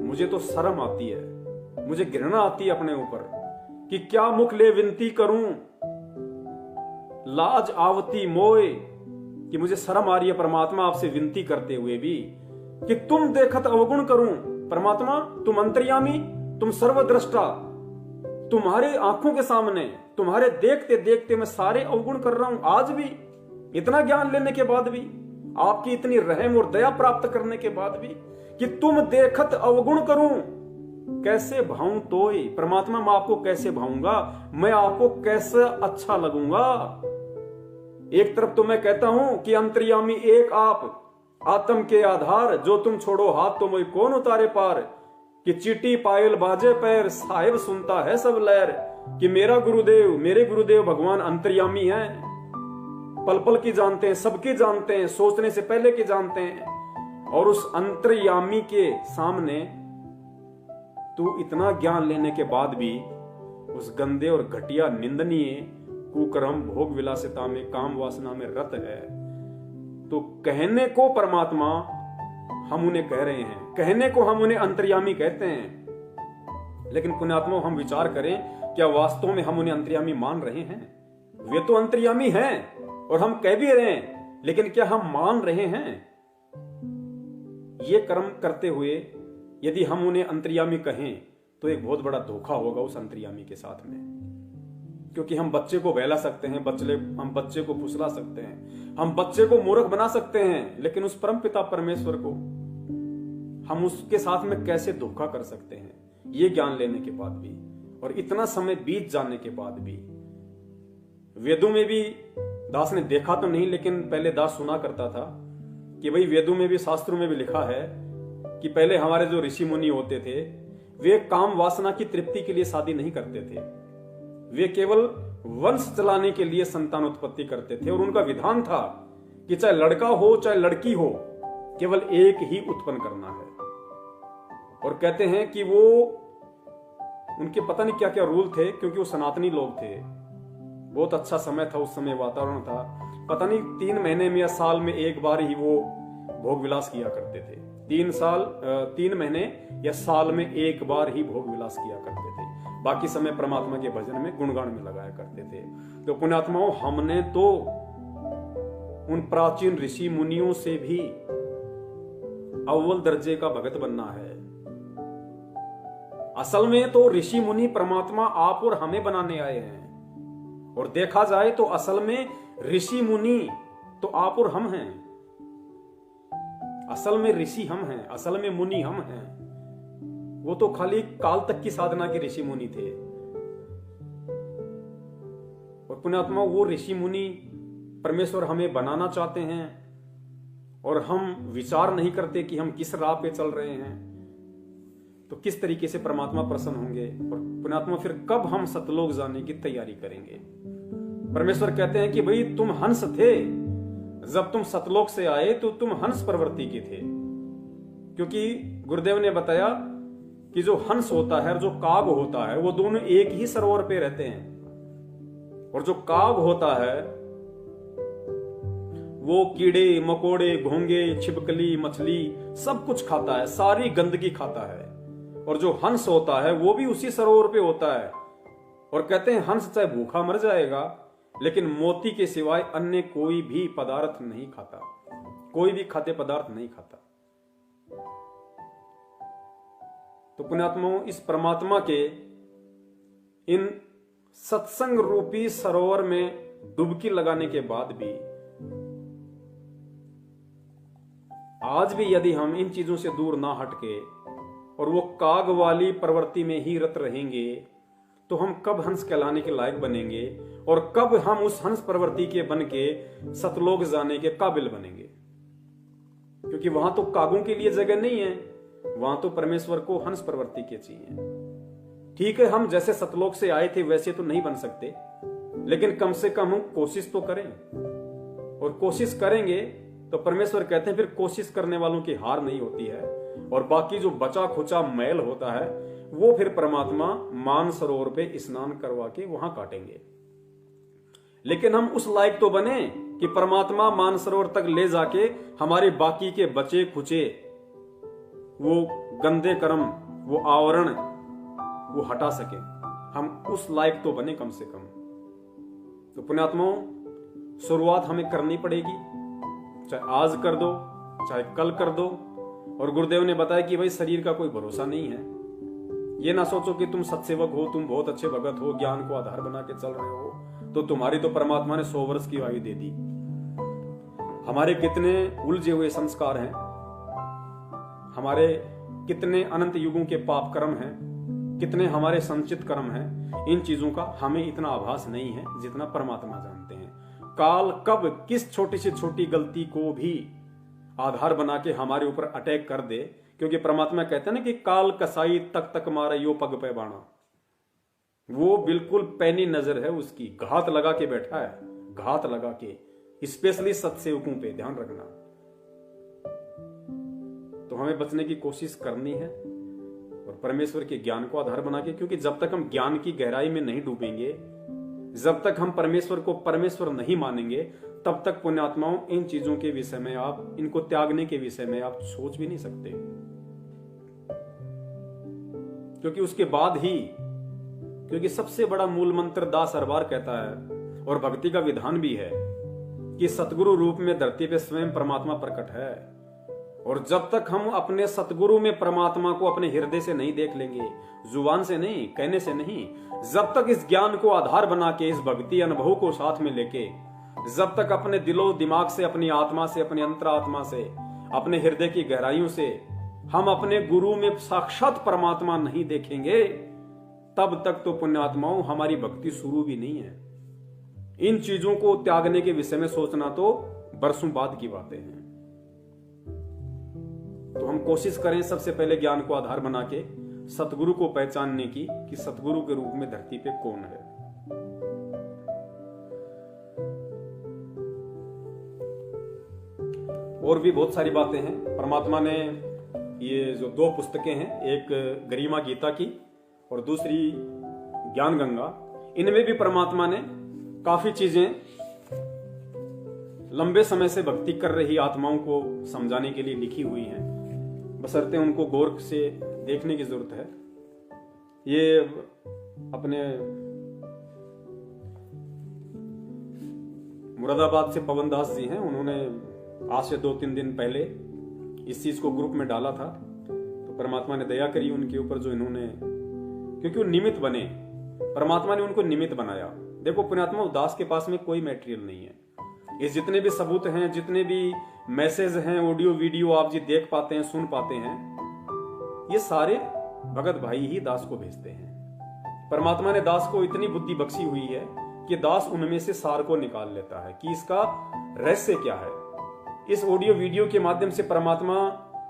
मुझे तो शर्म आती है, मुझे घृणा आती है अपने ऊपर कि क्या मुख ले विनती करूं, लाज आवती मोय। कि मुझे शर्म आ रही है परमात्मा आपसे विनती करते हुए भी कि तुम देखत अवगुण करूं। परमात्मा तुम अंतर्यामी, तुम सर्वद्रष्टा, तुम्हारे आंखों के सामने, तुम्हारे देखते देखते मैं सारे अवगुण कर रहा हूं। आज भी इतना ज्ञान लेने के बाद भी, आपकी इतनी रहम और दया प्राप्त करने के बाद भी, कि तुम देखत अवगुण करूं, कैसे भाऊं तोय। परमात्मा मैं आपको कैसे भाऊंगा, मैं आपको कैसे अच्छा लगूंगा। एक तरफ तो मैं कहता हूं कि अंतर्यामी एक आप, आत्म के आधार, जो तुम छोड़ो हाथ तो मुझे कौन उतारे पार। कि चीटी पायल बाजे पैर, साहिब सुनता है सब लहर। कि मेरा गुरुदेव, मेरे गुरुदेव भगवान अंतर्यामी हैं, पल पल की जानते हैं, सबकी जानते हैं, सोचने से पहले की जानते हैं। और उस अंतर्यामी के सामने तू इतना ज्ञान लेने के बाद भी उस गंदे और घटिया, निंदनीय कुकर्म, भोग विलासिता में, काम वासना में रत है। तो कहने को परमात्मा हम उन्हें कह रहे हैं, कहने को हम उन्हें अंतर्यामी कहते हैं, लेकिन पुण्यात्मा हम विचार करें, क्या वास्तव में हम उन्हें अंतर्यामी मान रहे हैं? वे तो अंतर्यामी हैं और हम कह भी रहे हैं, लेकिन क्या हम मान रहे हैं? ये कर्म करते हुए यदि हम उन्हें अंतर्यामी कहें तो एक बहुत बड़ा धोखा होगा उस अंतर्यामी के साथ में। क्योंकि हम बच्चे को बहला सकते हैं, हम बच्चे को फुसला सकते हैं, हम बच्चे को मूर्ख बना सकते हैं, लेकिन उस परम पिता परमेश्वर को हम उसके साथ में कैसे धोखा कर सकते हैं, ये ज्ञान लेने के बाद भी और इतना समय बीत जाने के बाद भी। वेदों में भी दास ने देखा तो नहीं, लेकिन पहले दास सुना करता था कि भाई वेदों में भी, शास्त्रों में भी लिखा है कि पहले हमारे जो ऋषि मुनि होते थे वे काम वासना की तृप्ति के लिए शादी नहीं करते थे, वे केवल वंश चलाने के लिए संतान उत्पत्ति करते थे। और उनका विधान था कि चाहे लड़का हो चाहे लड़की हो, केवल एक ही उत्पन्न करना है। और कहते हैं कि वो उनके पता नहीं क्या क्या रूल थे, क्योंकि वो सनातनी लोग थे। बहुत अच्छा समय था उस समय, वातावरण था। पता नहीं 3 महीने में या साल में एक बार ही वो भोग विलास किया करते थे। 3 महीने या साल में एक बार ही भोग विलास किया करते थे। बाकी समय परमात्मा के भजन में, गुणगान में लगाया करते थे। तो पुण्यात्माओं, हमने तो उन प्राचीन ऋषि मुनियों से भी अव्वल दर्जे का भगत बनना है। असल में तो ऋषि मुनि परमात्मा आप और हमें बनाने आए हैं। और देखा जाए तो असल में ऋषि मुनि तो आप और हम हैं। असल में ऋषि हम हैं, असल में मुनि हम हैं। वो तो खाली काल तक की साधना के ऋषि मुनि थे। और पुण्यात्मा, वो ऋषि मुनि परमेश्वर हमें बनाना चाहते हैं और हम विचार नहीं करते कि हम किस राह पे चल रहे हैं, तो किस तरीके से परमात्मा प्रसन्न होंगे। और पुण्यात्मा, फिर कब हम सतलोक जाने की तैयारी करेंगे। परमेश्वर कहते हैं कि भाई तुम हंस थे, जब तुम सतलोक से आए तो तुम हंस प्रवृत्ति के थे। क्योंकि गुरुदेव ने बताया कि जो हंस होता है और जो काग होता है, वो दोनों एक ही सरोवर पे रहते हैं। और जो काग होता है वो कीड़े मकोड़े, घोंगे, छिपकली, मछली सब कुछ खाता है, सारी गंदगी खाता है। और जो हंस होता है वो भी उसी सरोवर पे होता है। और कहते हैं हंस चाहे भूखा मर जाएगा, लेकिन मोती के सिवाय अन्य कोई भी पदार्थ नहीं खाता, कोई भी खाद्य पदार्थ नहीं खाता। तो पुण्यात्माओं, इस परमात्मा के इन सत्संग रूपी सरोवर में डुबकी लगाने के बाद भी, आज भी यदि हम इन चीजों से दूर ना हटके और वो काग वाली प्रवृत्ति में ही रत रहेंगे, तो हम कब हंस कहलाने के लायक बनेंगे और कब हम उस हंस प्रवृत्ति के बन के सतलोक जाने के काबिल बनेंगे। क्योंकि वहां तो कागों के लिए जगह नहीं है, वहां तो परमेश्वर को हंस प्रवृत्ति के चाहिए। ठीक है, हम जैसे सतलोक से आए थे वैसे तो नहीं बन सकते, लेकिन कम से कम हम कोशिश तो करें। और कोशिश करेंगे तो परमेश्वर कहते हैं फिर कोशिश करने वालों की हार नहीं होती है। और बाकी जो बचा खुचा मैल होता है वो फिर परमात्मा मान सरोवर पे स्नान करवा के वहां काटेंगे। लेकिन हम उस लायक तो बने कि परमात्मा मान सरोवर तक ले जाके हमारे बाकी के बचे खुचे वो गंदे कर्म, वो आवरण वो हटा सके। हम उस लायक तो बने कम से कम। तो पुण्यात्माओं, शुरुआत हमें करनी पड़ेगी, चाहे आज कर दो चाहे कल कर दो। और गुरुदेव ने बताया कि भाई शरीर का कोई भरोसा नहीं है। ये ना सोचो कि तुम सत्सेवक हो, तुम बहुत अच्छे भगत हो, ज्ञान को आधार बना के चल रहे हो, तो तुम्हारी तो परमात्मा ने 100 वर्ष की आयु दे दी। हमारे कितने उलझे हुए संस्कार हैं, हमारे कितने अनंत युगों के पाप कर्म हैं, कितने हमारे संचित कर्म हैं, इन चीजों का हमें इतना आभास नहीं है जितना परमात्मा जानते हैं। काल कब किस छोटी से छोटी गलती को भी आधार बना के हमारे ऊपर अटैक कर दे। क्योंकि परमात्मा कहते हैं ना कि काल कसाई तक तक मारा यो पग पे बाणा। वो बिल्कुल पैनी नजर है उसकी, घात लगा के बैठा है, घात लगा के। स्पेशली सत्सेवकों पे ध्यान रखना। तो हमें बचने की कोशिश करनी है और परमेश्वर के ज्ञान को आधार बना के। क्योंकि जब तक हम ज्ञान की गहराई में नहीं डूबेंगे, जब तक हम परमेश्वर को परमेश्वर नहीं मानेंगे, तब तक पुण्यात्माओं इन चीजों के विषय में आप, इनको त्यागने के विषय में आप सोच भी नहीं सकते। क्योंकि उसके बाद ही, क्योंकि सबसे बड़ा मूल मंत्र दास हरबार कहता है और भक्ति का विधान भी है कि सतगुरु रूप में धरती पे स्वयं परमात्मा प्रकट है। और जब तक हम अपने सतगुरु में परमात्मा को अपने हृदय से नहीं देख लेंगे, जुबान से नहीं, कहने से नहीं, जब तक इस ज्ञान को आधार बना के, इस भक्ति अनुभव को साथ में लेके, जब तक अपने दिलो दिमाग से, अपनी आत्मा से, अपनी अंतरात्मा से, अपने हृदय की गहराइयों से हम अपने गुरु में साक्षात परमात्मा नहीं देखेंगे, तब तक तो पुण्यात्माओं हमारी भक्ति शुरू भी नहीं है। इन चीजों को त्यागने के विषय में सोचना तो बरसों बाद की बातें हैं। तो हम कोशिश करें सबसे पहले ज्ञान को आधार बना के सतगुरु को पहचानने की कि सतगुरु के रूप में धरती पे कौन है। और भी बहुत सारी बातें हैं। परमात्मा ने ये जो 2 पुस्तकें हैं, एक गरिमा गीता की और दूसरी ज्ञान गंगा, इनमें भी परमात्मा ने काफी चीजें लंबे समय से भक्ति कर रही आत्माओं को समझाने के लिए लिखी हुई हैं, बशर्ते उनको गौर से देखने की जरूरत है। ये अपने मुरादाबाद से पवन दास जी हैं, उन्होंने आज से 2-3 दिन पहले इस चीज को ग्रुप में डाला था। तो परमात्मा ने दया करी उनके ऊपर, जो इन्होंने, क्योंकि वो निमित्त बने, परमात्मा ने उनको निमित्त बनाया। देखो पुण्यात्मा, दास के पास में कोई मटेरियल नहीं है। ये जितने भी सबूत हैं, जितने भी मैसेज हैं, ऑडियो वीडियो आप जी देख पाते हैं, सुन पाते हैं, ये सारे भगत भाई ही दास को भेजते हैं। परमात्मा ने दास को इतनी बुद्धि बख्शी हुई है कि दास उनमें से सार को निकाल लेता है कि इसका रहस्य क्या है। इस ऑडियो वीडियो के माध्यम से परमात्मा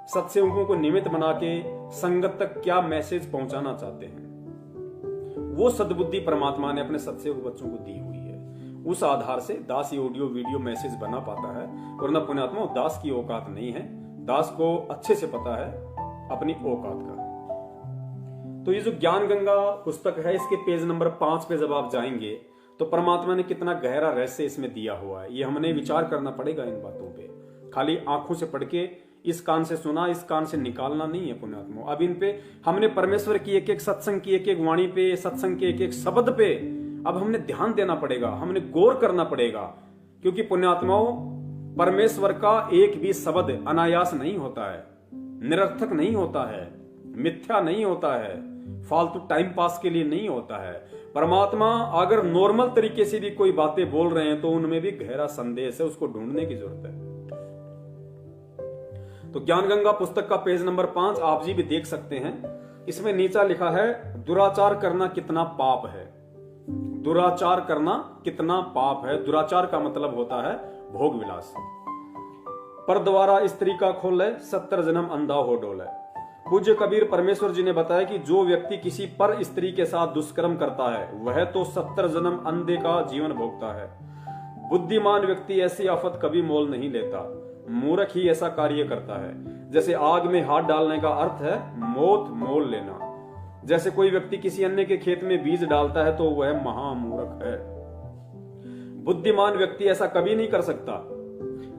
सत्संगों को निमित्त बना के संगत तक क्या मैसेज पहुंचाना चाहते हैं, वो सद्बुद्धि परमात्मा ने अपने सत्संग बच्चों को दी हुई है। उस आधार से दास ये ऑडियो वीडियो मैसेज बना पाता है। और न पुण्यात्मा, दास की औकात नहीं है, दास को अच्छे से पता है अपनी औकात का। तो ये जो ज्ञान गंगा पुस्तक है, इसके पेज नंबर 5 पे जब आप जाएंगे तो परमात्मा ने कितना गहरा रहस्य इसमें दिया हुआ है। ये हमने विचार करना पड़ेगा इन बातों पे। खाली आंखों से पढ़ के इस कान से सुना, इस कान से निकालना नहीं है पुण्यात्मा। अब इन पे हमने परमेश्वर की एक एक सत्संग की एक एक वाणी पे, सत्संग के एक एक शब्द पे अब हमने ध्यान देना पड़ेगा, हमने गौर करना पड़ेगा। क्योंकि पुण्यात्माओं, परमेश्वर का एक भी शब्द अनायास नहीं होता है, निरर्थक नहीं होता है, मिथ्या नहीं होता है, फालतू टाइम पास के लिए नहीं होता है। परमात्मा अगर नॉर्मल तरीके से भी कोई बातें बोल रहे हैं तो उनमें भी गहरा संदेश है, उसको ढूंढने की जरूरत है। तो ज्ञान गंगा पुस्तक का पेज नंबर 5 आप जी भी देख सकते हैं। इसमें नीचा लिखा है, दुराचार करना कितना पाप है। दुराचार करना कितना पाप है। दुराचार का मतलब होता है भोग विलास। पर द्वारा स्त्री का खोले, 70 जन्म अंधा हो डोले। पूज्य कबीर परमेश्वर जी ने बताया कि जो व्यक्ति किसी पर स्त्री के साथ दुष्कर्म करता है वह तो 70 जन्म अंधे का जीवन भोगता है। बुद्धिमान व्यक्ति ऐसी आफत कभी मोल नहीं लेता, मूर्ख ही ऐसा कार्य करता है। जैसे आग में हाथ डालने का अर्थ है मौत मोल लेना। जैसे कोई व्यक्ति किसी अन्य के खेत में बीज डालता है तो वह महामूर्ख है। बुद्धिमान व्यक्ति ऐसा कभी नहीं कर सकता।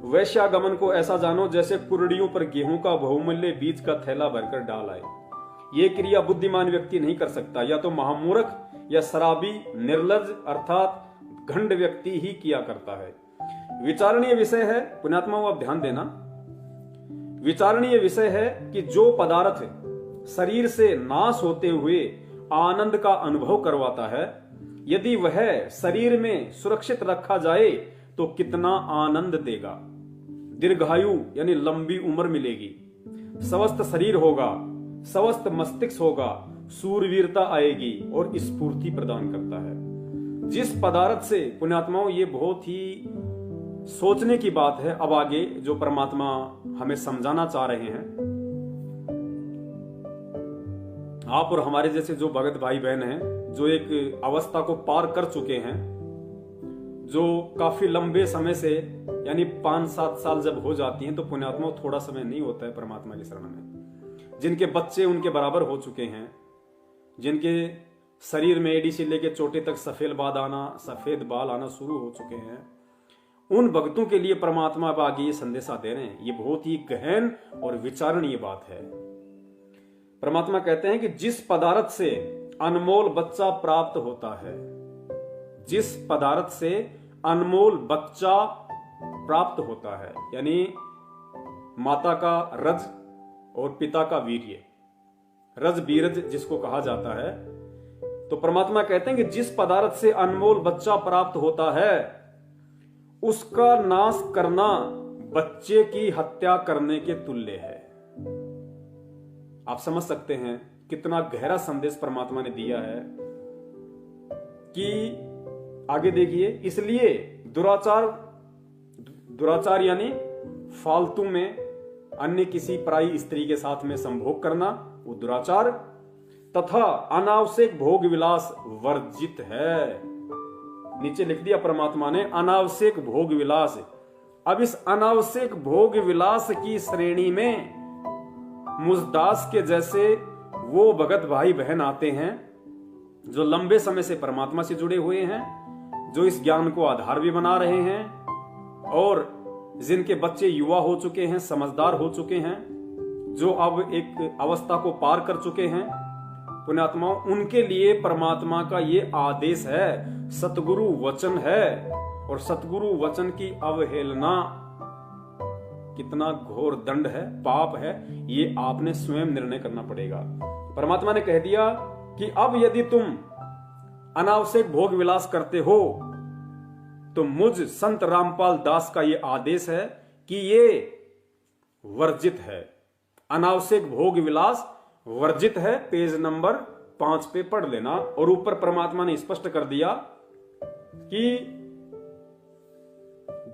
वैश्यागमन को ऐसा जानो जैसे कुर्डियों पर गेहूं का बहुमूल्य बीज का थैला भरकर डाल आए। ये क्रिया बुद्धिमान व्यक्ति नहीं कर सकता। या तो महामूर्ख या शराबी निर्लज अर्थात घंड व्यक्ति ही किया करता है। विचारणीय विषय है पुण्यात्माओं, आप ध्यान देना, विचारणीय विषय है कि जो पदार्थ शरीर से नाश होते हुए आनंद का अनुभव करवाता है, यदि वह शरीर में सुरक्षित रखा जाए तो कितना आनंद देगा। दीर्घायु यानी लंबी उम्र मिलेगी, स्वस्थ शरीर होगा, स्वस्थ मस्तिष्क होगा, सूरवीरता आएगी और स्फूर्ति प्रदान करता है। जिस पदार्थ से पुण्यात्माओं, ये बहुत ही सोचने की बात है। अब आगे जो परमात्मा हमें समझाना चाह रहे हैं, आप और हमारे जैसे जो भगत भाई बहन हैं, जो एक अवस्था को पार कर चुके हैं, जो काफी लंबे समय से यानी 5-7 साल जब हो जाती हैं तो पुण्यात्मा थोड़ा समय नहीं होता है परमात्मा की शरण में। जिनके बच्चे उनके बराबर हो चुके हैं, जिनके शरीर में एड़ी से लेकर चोटे तक सफेद बाल आना शुरू हो चुके हैं, उन भक्तों के लिए परमात्मा अब आगे ये संदेशा दे रहे हैं। ये बहुत ही गहन और विचारणीय बात है। परमात्मा कहते हैं कि जिस पदार्थ से अनमोल बच्चा प्राप्त होता है, जिस पदार्थ से अनमोल बच्चा प्राप्त होता है, यानी माता का रज और पिता का वीर्य, रज बीरज जिसको कहा जाता है, तो परमात्मा कहते हैं कि जिस पदार्थ से अनमोल बच्चा प्राप्त होता है उसका नाश करना बच्चे की हत्या करने के तुल्य है। आप समझ सकते हैं कितना गहरा संदेश परमात्मा ने दिया है कि आगे देखिए, इसलिए दुराचार यानी फालतू में अन्य किसी पराई स्त्री के साथ में संभोग करना, वो दुराचार। तथा अनावश्यक भोग विलास वर्जित है। नीचे लिख दिया परमात्मा ने अनावश्यक भोग विलास। अब इस अनावश्यक भोग विलास की श्रेणी में मुझदास के जैसे वो भगत भाई बहन आते हैं जो लंबे समय से परमात्मा से जुड़े हुए हैं, जो इस ज्ञान को आधार भी बना रहे हैं और जिनके बच्चे युवा हो चुके हैं, समझदार हो चुके हैं, जो अब एक अवस्था को पार कर चुके हैं पुण्यात्माओं, उनके लिए परमात्मा का ये आदेश है, सतगुरु वचन है। और सतगुरु वचन की अवहेलना कितना घोर दंड है, पाप है, ये आपने स्वयं निर्णय करना पड़ेगा। परमात्मा ने कह दिया कि अब यदि तुम अनावश्यक भोग विलास करते हो तो मुझ संत रामपाल दास का यह आदेश है कि ये वर्जित है। अनावश्यक भोग विलास वर्जित है। पेज नंबर 5 पे पढ़ लेना। और ऊपर परमात्मा ने स्पष्ट कर दिया कि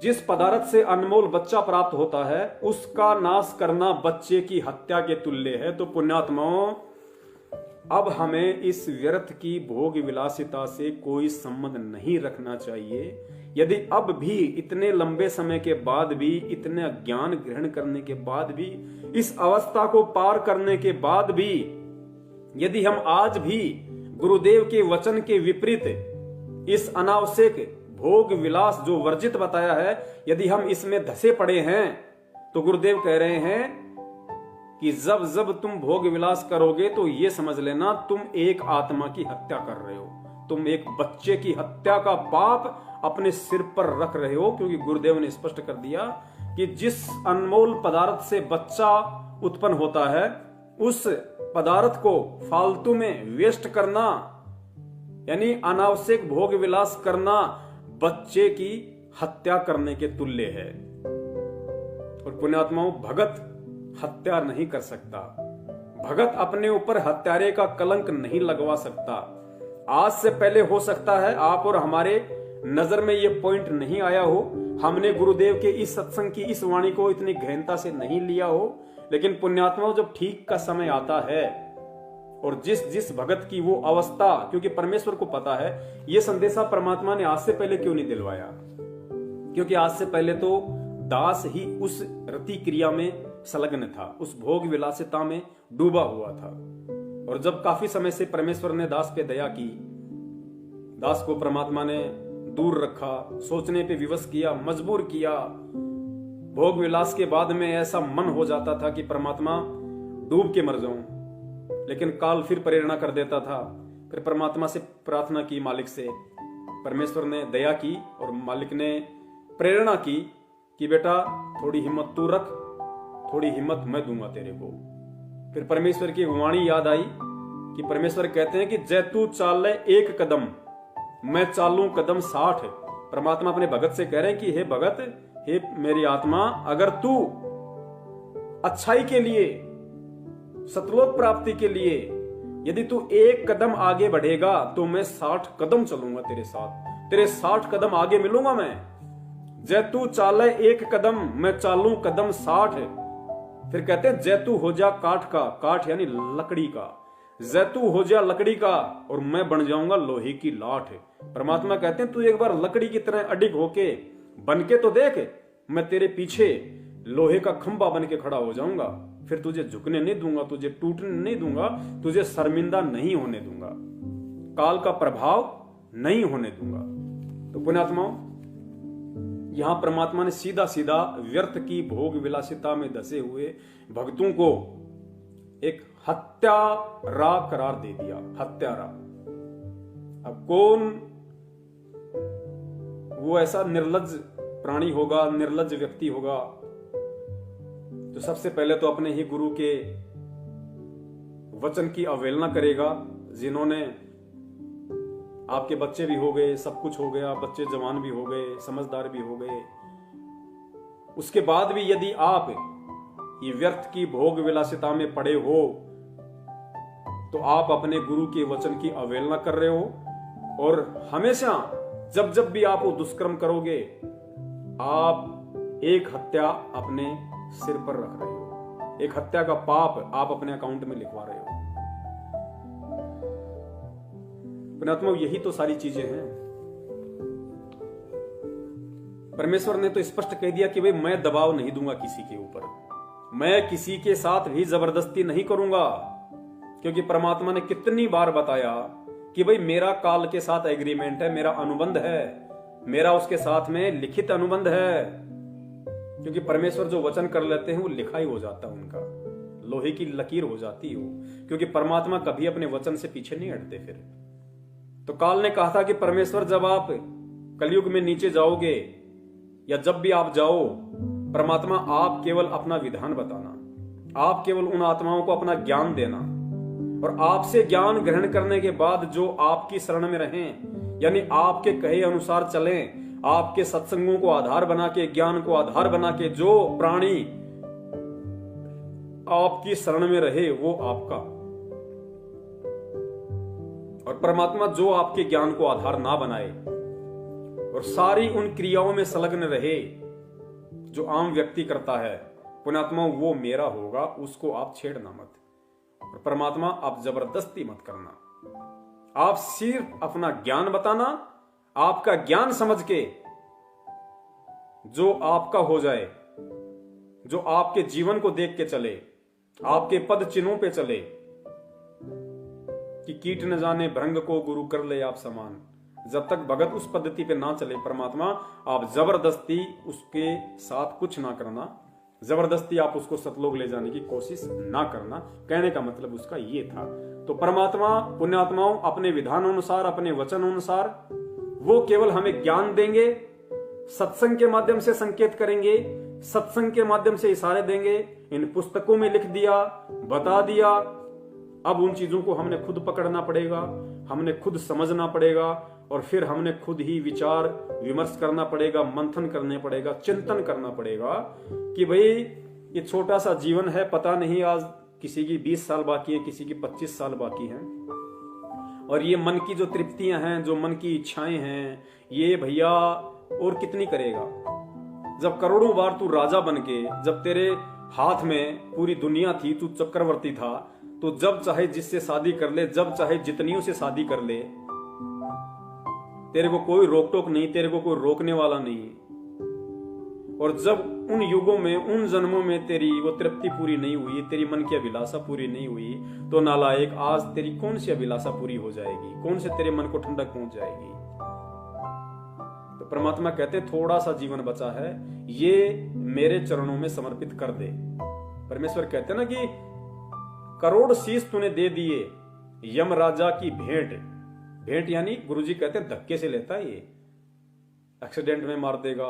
जिस पदार्थ से अनमोल बच्चा प्राप्त होता है उसका नाश करना बच्चे की हत्या के तुल्य है। तो पुण्यात्माओं, अब हमें इस व्यर्थ की भोग विलासिता से कोई संबंध नहीं रखना चाहिए। यदि अब भी इतने लंबे समय के बाद भी, इतने ज्ञान ग्रहण करने के बाद भी, इस अवस्था को पार करने के बाद भी, यदि हम आज भी गुरुदेव के वचन के विपरीत इस अनावश्यक भोग विलास जो वर्जित बताया है, यदि हम इसमें धसे पड़े हैं, तो गुरुदेव कह रहे हैं कि जब जब तुम भोग विलास करोगे तो ये समझ लेना तुम एक आत्मा की हत्या कर रहे हो, तुम एक बच्चे की हत्या का पाप अपने सिर पर रख रहे हो। क्योंकि गुरुदेव ने स्पष्ट कर दिया कि जिस अनमोल पदार्थ से बच्चा उत्पन्न होता है उस पदार्थ को फालतू में वेस्ट करना, यानी अनावश्यक भोग विलास करना, बच्चे की हत्या करने के तुल्य है। और पुण्यात्माओं, भगत हत्या नहीं कर सकता, भगत अपने ऊपर हत्यारे का कलंक नहीं लगवा सकता। आज से पहले हो सकता है आप और हमारे नजर में ये पॉइंट नहीं आया हो, हमने गुरुदेव के इस सत्संग की इस वाणी को इतनी गहनता से नहीं लिया हो, लेकिन पुण्यात्माओं, जब ठीक का समय आता है और जिस भगत की वो अवस्था, क्योंकि परमेश्वर को पता है ये संदेशा परमात्मा ने आज से पहले क्यों नहीं दिलवाया, क्योंकि आज से पहले तो दास ही उस रति क्रिया में संलग्न था, उस भोग विलासिता में डूबा हुआ था। और जब काफी समय से परमेश्वर ने दास पे दया की, दास को परमात्मा ने दूर रखा, सोचने पे विवश किया, मजबूर किया, भोग विलास के बाद में ऐसा मन हो जाता था कि परमात्मा डूब के मर जाऊं, लेकिन काल फिर प्रेरणा कर देता था। फिर परमात्मा से प्रार्थना की, मालिक से, परमेश्वर ने दया की और मालिक ने प्रेरणा की कि बेटा थोड़ी हिम्मत तू रख, थोड़ी हिम्मत मैं दूंगा तेरे को। फिर परमेश्वर की वाणी याद आई कि परमेश्वर कहते हैं कि जय तू चाले एक कदम मैं चालूं कदम 60। परमात्मा अपने भगत से कह रहे हैं कि हे भगत, हे मेरी आत्मा, अगर तू अच्छाई के लिए, सतलोक प्राप्ति के लिए यदि तू एक कदम आगे बढ़ेगा तो मैं 60 कदम चलूंगा तेरे साथ, तेरे 60 कदम आगे मिलूंगा मैं। जय तू चाले एक कदम मैं चालूं कदम 60। फिर कहते हैं जय तू हो जा काठ का, काठ यानी लकड़ी का, जय तू हो जा लकड़ी का और मैं बन जाऊंगा लोहे की लाठ। परमात्मा कहते हैं तू एक बार लकड़ी की तरह अडिग होके बन के तो देख, मैं तेरे पीछे लोहे का खंभा बन के खड़ा हो जाऊंगा, फिर तुझे झुकने नहीं दूंगा, तुझे टूटने नहीं दूंगा, तुझे शर्मिंदा नहीं होने दूंगा, काल का प्रभाव नहीं होने दूंगा। तो पुण्यात्माओं, यहां परमात्मा ने सीधा सीधा व्यर्थ की भोग विलासिता में धसे हुए भक्तों को एक हत्यारा करार दे दिया, हत्यारा। अब कौन वो ऐसा निर्लज्ज प्राणी होगा, निर्लज्ज व्यक्ति होगा, तो सबसे पहले तो अपने ही गुरु के वचन की अवहेलना करेगा। जिन्होंने, आपके बच्चे भी हो गए, सब कुछ हो गया, बच्चे जवान भी हो गए, समझदार भी हो गए, उसके बाद भी यदि आप ये व्यर्थ की भोग विलासिता में पड़े हो तो आप अपने गुरु के वचन की अवहेलना कर रहे हो। और हमेशा जब जब भी आप वो दुष्कर्म करोगे, आप एक हत्या अपने सिर पर रख रहे हो, एक हत्या का पाप आप अपने अकाउंट में लिखवा रहे हो। पुण्यात्मा, यही तो सारी चीजें हैं। परमेश्वर ने तो स्पष्ट कह दिया कि भाई मैं दबाव नहीं दूंगा किसी के ऊपर, मैं किसी के साथ भी जबरदस्ती नहीं करूंगा, क्योंकि परमात्मा ने कितनी बार बताया कि भाई मेरा काल के साथ एग्रीमेंट है, मेरा अनुबंध है, मेरा उसके साथ में लिखित अनुबंध है। क्योंकि परमेश्वर जो वचन कर लेते हैं वो लिखा ही हो जाता है, उनका लोहे की लकीर हो जाती है वो, क्योंकि परमात्मा कभी अपने वचन से पीछे नहीं हटते। फिर तो काल ने कहा था कि परमेश्वर जब आप कलयुग में नीचे जाओगे या जब भी आप जाओ, परमात्मा आप केवल अपना विधान बताना, आप केवल उन आत्माओं को अपना ज्ञान देना, और आपसे ज्ञान ग्रहण करने के बाद जो आपकी शरण में रहें, यानी आपके कहे अनुसार चलें, आपके सत्संगों को आधार बना के, ज्ञान को आधार बना के जो प्राणी आपकी शरण में रहे वो आपका, और परमात्मा जो आपके ज्ञान को आधार ना बनाए और सारी उन क्रियाओं में संलग्न रहे जो आम व्यक्ति करता है, पुण्यात्मा वो मेरा होगा, उसको आप छेड़ना मत। और परमात्मा आप जबरदस्ती मत करना, आप सिर्फ अपना ज्ञान बताना, आपका ज्ञान समझ के जो आपका हो जाए, जो आपके जीवन को देख के चले, आपके पद चिन्हों पे चले, कि कीट न जाने भृंग को गुरु कर ले आप समान। जब तक भगत उस पद्धति पे ना चले परमात्मा, आप जबरदस्ती उसके साथ कुछ ना करना, जबरदस्ती आप उसको सतलोक ले जाने की कोशिश ना करना। कहने का मतलब उसका ये था। तो परमात्मा पुण्यात्माओं अपने विधान अनुसार, अपने वचन अनुसार वो केवल हमें ज्ञान देंगे, सत्संग के माध्यम से संकेत करेंगे, सत्संग के माध्यम से इशारे देंगे। इन पुस्तकों में लिख दिया, बता दिया, अब उन चीजों को हमने खुद पकड़ना पड़ेगा, हमने खुद समझना पड़ेगा, और फिर हमने खुद ही विचार विमर्श करना पड़ेगा, मंथन करने पड़ेगा, चिंतन करना पड़ेगा कि भाई ये छोटा सा जीवन है, पता नहीं आज किसी की 20 साल बाकी है, किसी की 25 साल बाकी हैं, और ये मन की जो तृप्तियां हैं, जो मन की इच्छाएं हैं, ये भैया और कितनी करेगा। जब करोड़ों बार तू राजा बन के, जब तेरे हाथ में पूरी दुनिया थी, तू चक्रवर्ती था, तो जब चाहे जिससे शादी कर ले, जब चाहे जितनियों से शादी कर ले, तेरे को कोई रोक टोक नहीं, तेरे को कोई रोकने वाला नहीं। और जब उन युगों में, उन जन्मों में तेरी वो तृप्ति पूरी नहीं हुई, तेरी मन की अभिलाषा पूरी नहीं हुई, तो नालायक आज तेरी कौन सी अभिलाषा पूरी हो जाएगी, कौन से तेरे मन को ठंडक पहुंच जाएगी। तो परमात्मा कहते थोड़ा सा जीवन बचा है, ये मेरे चरणों में समर्पित कर दे। परमेश्वर कहते ना कि करोड़ शीश तूने दे दिए, यम राजा की भेंट। भेंट यानी गुरुजी कहते हैं धक्के से लेता है, ये एक्सीडेंट में मार देगा,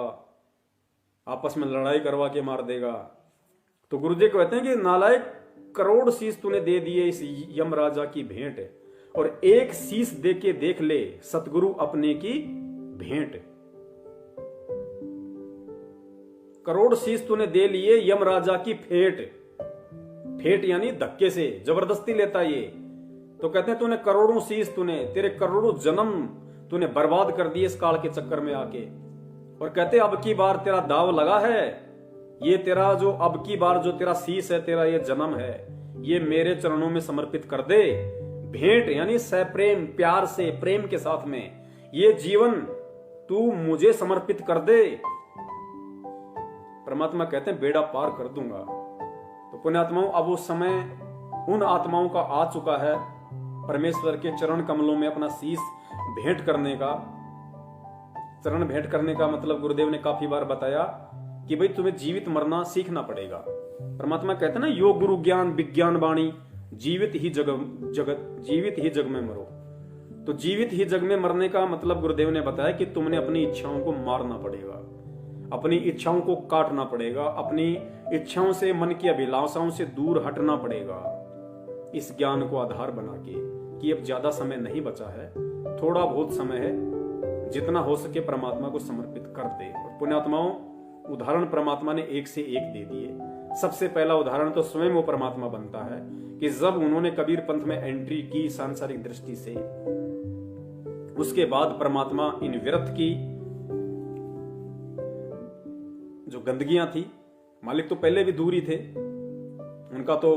आपस में लड़ाई करवा के मार देगा। तो गुरुजी कहते हैं कि नालायक करोड़ शीश तूने दे दिए इस यम राजा की भेंट, और एक शीश दे के देख ले सतगुरु अपने की भेंट। करोड़ शीश तूने दे लिए यम राजा की फेंट। फेंट यानी धक्के से, जबरदस्ती लेता ये। तो कहते हैं तूने करोड़ों शीश, तूने तेरे करोड़ों जन्म तूने बर्बाद कर दिए इस काल के चक्कर में आके। और कहते अब की बार तेरा दाव लगा है, ये तेरा जो अब की बार जो तेरा शीश है, तेरा ये जन्म है, ये मेरे चरणों में समर्पित कर दे। भेंट यानी सप्रेम, प्यार से, प्रेम के साथ में ये जीवन तू मुझे समर्पित कर दे। परमात्मा कहते हैं बेड़ा पार कर दूंगा। तो पुण्यात्माओं अब वो समय उन आत्माओं का आ चुका है, परमेश्वर के चरण कमलों में अपना शीश भेंट करने का। चरण भेंट करने का मतलब गुरुदेव ने काफी बार बताया कि भाई तुम्हें जीवित मरना सीखना पड़ेगा। परमात्मा कहते हैं ना, योग गुरु ज्ञान विज्ञान वाणी, जीवित ही जग में मरो। तो जीवित ही जग में मरने का मतलब गुरुदेव ने बताया कि तुमने अपनी इच्छाओं को मारना पड़ेगा, अपनी इच्छाओं को काटना पड़ेगा, अपनी इच्छाओं से, मन की अभिलाषाओं से दूर हटना पड़ेगा, इस ज्ञान को आधार बना के कि अब ज्यादा समय नहीं बचा है, थोड़ा बहुत समय है, जितना हो सके परमात्मा को समर्पित कर दे। और पुण्यात्माओं उदाहरण परमात्मा ने एक से एक दे दिए। सबसे पहला उदाहरण तो स्वयं वो परमात्मा बनता है कि जब उन्होंने कबीर पंथ में एंट्री की सांसारिक दृष्टि से, उसके बाद परमात्मा इन व्यर्थ की जो गंदगियां थी, मालिक तो पहले भी दूर ही थे, उनका तो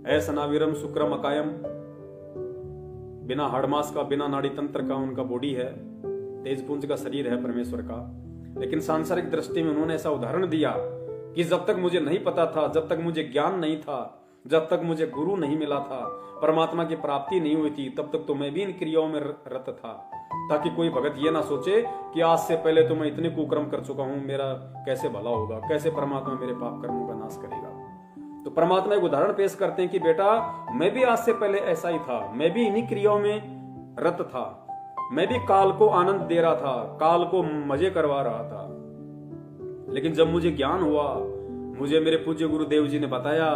ऐ सनाविरम शुक्रम अकायम, बिना हाड़मास का, बिना नाड़ी तंत्र का उनका बॉडी है, तेज पुंज का शरीर है परमेश्वर का। लेकिन सांसारिक दृष्टि में उन्होंने ऐसा उदाहरण दिया कि जब तक मुझे नहीं पता था, जब तक मुझे ज्ञान नहीं था, जब तक मुझे गुरु नहीं मिला था, परमात्मा की प्राप्ति नहीं हुई थी, तब तक तो मैं भी इन क्रियाओं में रत था, ताकि कोई भगत ये ना सोचे कि आज से पहले तो मैं इतने कुकर्म कर चुका हूं, मेरा कैसे भला होगा, कैसे परमात्मा मेरे पाप कर्मों का नाश करेगा। तो परमात्मा एक उदाहरण पेश करते हैं कि बेटा, मैं भी आज से पहले ऐसा ही था, मैं भी इन्हीं क्रियाओं में रत था, मैं भी काल को आनंद दे रहा था, काल को मजे करवा रहा था। लेकिन जब मुझे ज्ञान हुआ, मुझे मेरे पूज्य गुरुदेव जी ने बताया,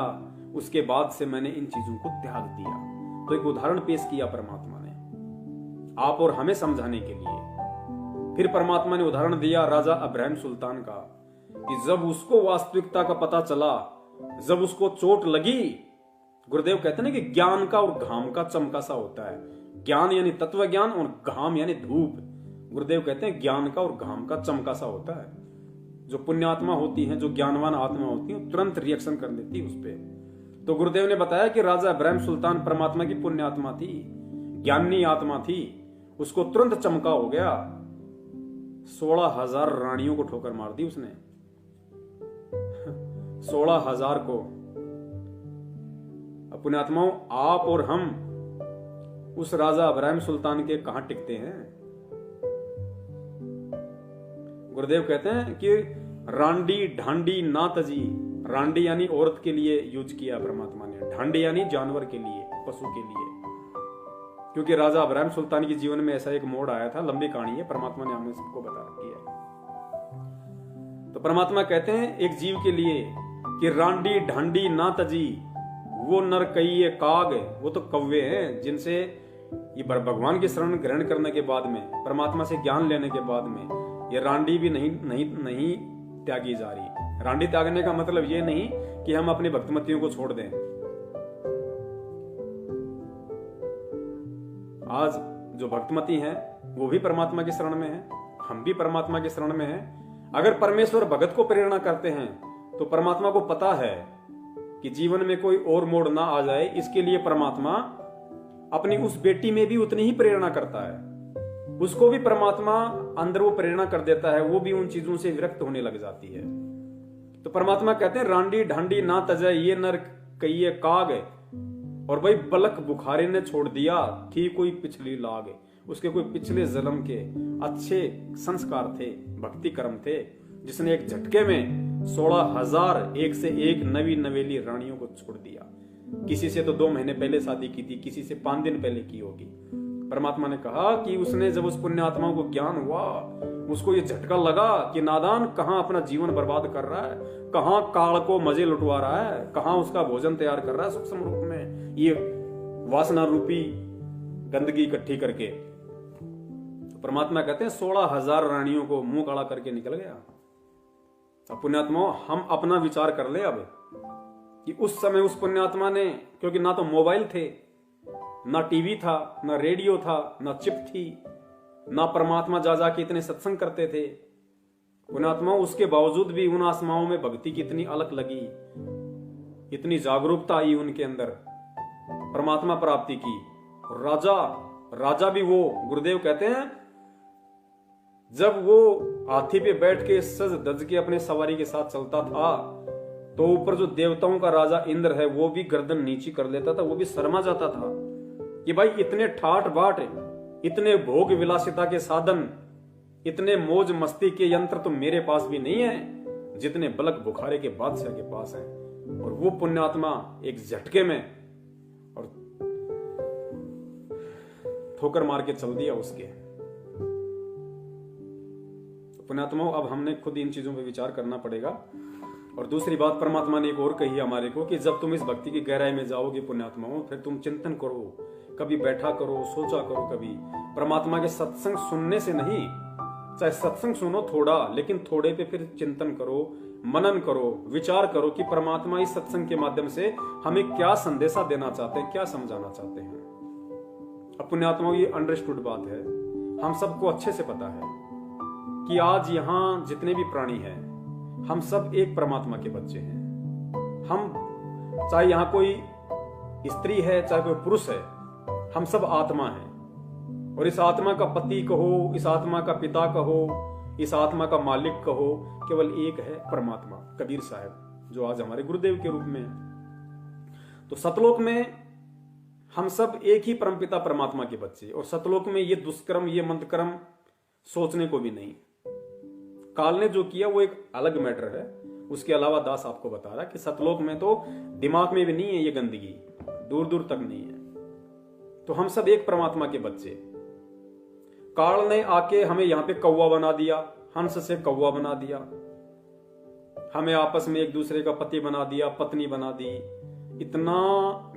उसके बाद से मैंने इन चीजों को त्याग दिया। तो एक उदाहरण पेश किया परमात्मा ने आप और हमें समझाने के लिए। फिर परमात्मा ने उदाहरण दिया राजा अब्राहम सुल्तान का, कि जब उसको वास्तविकता का पता चला, जब उसको चोट लगी, गुरुदेव कहते हैं कि ज्ञान का और घाम का चमका सा होता है। ज्ञान यानी तत्व ज्ञान और घाम यानी धूप। गुरुदेव कहते हैं ज्ञान का और घाम का चमका सा होता है। जो पुण्यात्मा होती हैं, जो ज्ञानवान आत्मा होती है, तुरंत रिएक्शन कर देती है उस पर। तो गुरुदेव ने बताया कि राजा अब्राहम सुल्तान परमात्मा की पुण्यात्मा थी, ज्ञानी आत्मा थी, उसको तुरंत चमका हो गया। 16,000 रानियों को ठोकर मार दी उसने, 16,000 को। पुण्यात्माओं, आप और हम उस राजा अब्राहम सुल्तान के कहां टिकते हैं। गुरुदेव कहते हैं कि रांडी ढांडी ना तजी। रांडी यानी औरत के लिए यूज किया परमात्मा ने, ढांडी यानी जानवर के लिए, पशु के लिए। क्योंकि राजा अब्राहम सुल्तान के जीवन में ऐसा एक मोड़ आया था, लंबी कहानी है, परमात्मा ने हमें सबको बता रखी है। तो परमात्मा कहते हैं एक जीव के लिए कि रांडी ढांडी ना तजी, वो नर कई काग, वो तो कौवे हैं जिनसे ये भगवान की शरण ग्रहण करने के बाद में, परमात्मा से ज्ञान लेने के बाद में, ये रांडी भी नहीं त्यागी जा रही। रांडी त्यागने का मतलब ये नहीं कि हम अपनी भक्तिमतियों को छोड़ दें। आज जो भक्तिमती हैं वो भी परमात्मा की शरण में हैं, हम भी परमात्मा की शरण में हैं। अगर परमेश्वर भगत को प्रेरणा करते हैं तो परमात्मा को पता है कि जीवन में कोई और मोड़ ना आ जाए, इसके लिए परमात्मा अपनी उस बेटी में भी उतनी ही प्रेरणा करता है। उसको भी परमात्मा अंदर वो प्रेरणा कर देता है, वो भी उन चीजों से विरक्त होने लग जाती है। तो परमात्मा कहते हैं रांडी ढांडी ना तजय, ये नर कहिए काग। और भाई बलक बुखारी ने छोड़ दिया थी कोई पिछली लाग, उसके कोई पिछले जन्म के अच्छे संस्कार थे, भक्ति कर्म थे, जिसने एक झटके में 16,000 एक से एक नवी नवेली रानियों को छोड़ दिया। किसी से तो 2 महीने पहले शादी की थी, किसी से 5 दिन पहले की होगी। परमात्मा ने कहा कि उसने जब उस पुण्यात्मा को ज्ञान हुआ, उसको ये झटका लगा कि नादान कहां अपना जीवन बर्बाद कर रहा है, कहां काल को मजे लुटवा रहा है, कहां उसका भोजन तैयार कर रहा है सूक्ष्म रूप में, ये वासना रूपी गंदगी इकट्ठी करके। तो परमात्मा कहते हैं 16,000 रानियों को मुंह काला करके निकल गया। अब पुण्यात्मा हम अपना विचार कर ले अब कि उस समय उस पुण्यात्मा ने, क्योंकि ना तो मोबाइल थे, ना टीवी था, ना रेडियो था, ना चिप थी, ना परमात्मा जा जाके इतने सत्संग करते थे पुण्यात्मा, उसके बावजूद भी उन आत्माओं में भक्ति की इतनी अलख लगी, इतनी जागरूकता आई उनके अंदर परमात्मा प्राप्ति की। राजा भी वो, गुरुदेव कहते हैं जब वो हाथी पे बैठ के सज धज के अपने सवारी के साथ चलता था तो ऊपर जो देवताओं का राजा इंद्र है वो भी गर्दन नीची कर लेता था, वो भी शर्मा जाता था कि भाई इतने ठाट बाट, इतने भोग विलासिता के साधन, इतने मौज मस्ती के यंत्र तो मेरे पास भी नहीं है जितने बलक बुखारे के बादशाह के पास है। और वो पुण्यात्मा एक झटके में और ठोकर मार के चल दिया उसके। पुण्यात्माओं, अब हमने खुद इन चीजों पे विचार करना पड़ेगा। और दूसरी बात परमात्मा ने एक और कही हमारे को कि जब तुम इस भक्ति की गहराई में जाओगे पुण्यात्माओं, फिर तुम चिंतन करो, कभी बैठा करो, सोचा करो, कभी परमात्मा के सत्संग सुनने से नहीं, चाहे सत्संग सुनो थोड़ा, लेकिन थोड़े पे फिर चिंतन करो, मनन करो, विचार करो कि परमात्मा इस सत्संग के माध्यम से हमें क्या संदेशा देना चाहते हैं, क्या समझाना चाहते हैं। अब पुण्यात्माओं, ये अंडरस्टूड बात है, हम सबको अच्छे से पता है कि आज यहां जितने भी प्राणी हैं हम सब एक परमात्मा के बच्चे हैं। हम चाहे यहां कोई स्त्री है चाहे कोई पुरुष है, हम सब आत्मा हैं, और इस आत्मा का पति कहो, इस आत्मा का पिता कहो, इस आत्मा का मालिक कहो, केवल एक है परमात्मा, कबीर साहब, जो आज हमारे गुरुदेव के रूप में है। तो सतलोक में हम सब एक ही परमपिता परमात्मा के बच्चे, और सतलोक में ये दुष्कर्म, ये मंदकर्म सोचने को भी नहीं। काल ने जो किया वो एक अलग मैटर है, उसके अलावा दास आपको बता रहा कि सतलोक में तो दिमाग में भी नहीं है ये गंदगी, दूर दूर तक नहीं है। तो हम सब एक परमात्मा के बच्चे। काल ने आके हमें यहां पे कौवा बना दिया, हंस से कौवा बना दिया, हमें आपस में एक दूसरे का पति बना दिया, पत्नी बना दी। इतना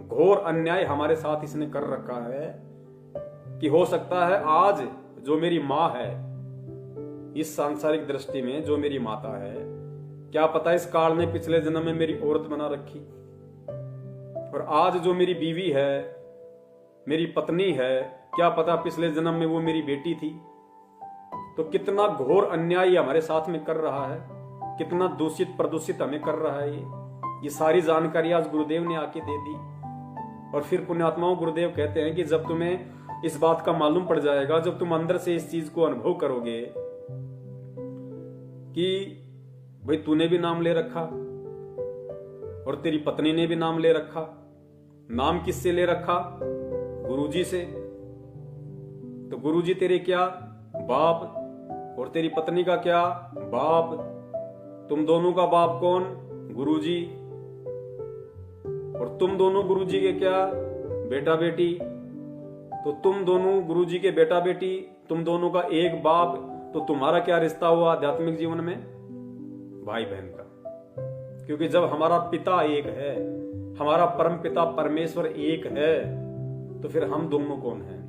घोर अन्याय हमारे साथ इसने कर रखा है कि हो सकता है आज जो मेरी माँ है, इस सांसारिक दृष्टि में जो मेरी माता है, क्या पता इस काल ने पिछले जन्म में मेरी औरत बना रखी, और आज जो मेरी बीवी है, मेरी पत्नी है, क्या पता पिछले जन्म में वो मेरी बेटी थी। तो कितना घोर अन्याय हमारे साथ में कर रहा है, कितना दूषित प्रदूषित हमें कर रहा है। ये सारी जानकारी आज गुरुदेव ने आके दे दी। और फिर पुण्यात्माओं, गुरुदेव कहते हैं कि जब तुम्हें इस बात का मालूम पड़ जाएगा, जब तुम अंदर से इस चीज को अनुभव करोगे कि भाई तूने भी नाम ले रखा और तेरी पत्नी ने भी नाम ले रखा। नाम किससे ले रखा? गुरुजी से। तो गुरुजी तेरे क्या? बाप। और तेरी पत्नी का क्या? बाप। तुम दोनों का बाप कौन? गुरुजी। और तुम दोनों गुरुजी के क्या? बेटा बेटी। तो तुम दोनों गुरुजी के बेटा बेटी, तुम दोनों का एक बाप। तो तुम्हारा क्या रिश्ता हुआ आध्यात्मिक जीवन में? भाई बहन का। क्योंकि जब हमारा पिता एक है, हमारा परम पिता परमेश्वर एक है, तो फिर हम दोनों कौन हैं?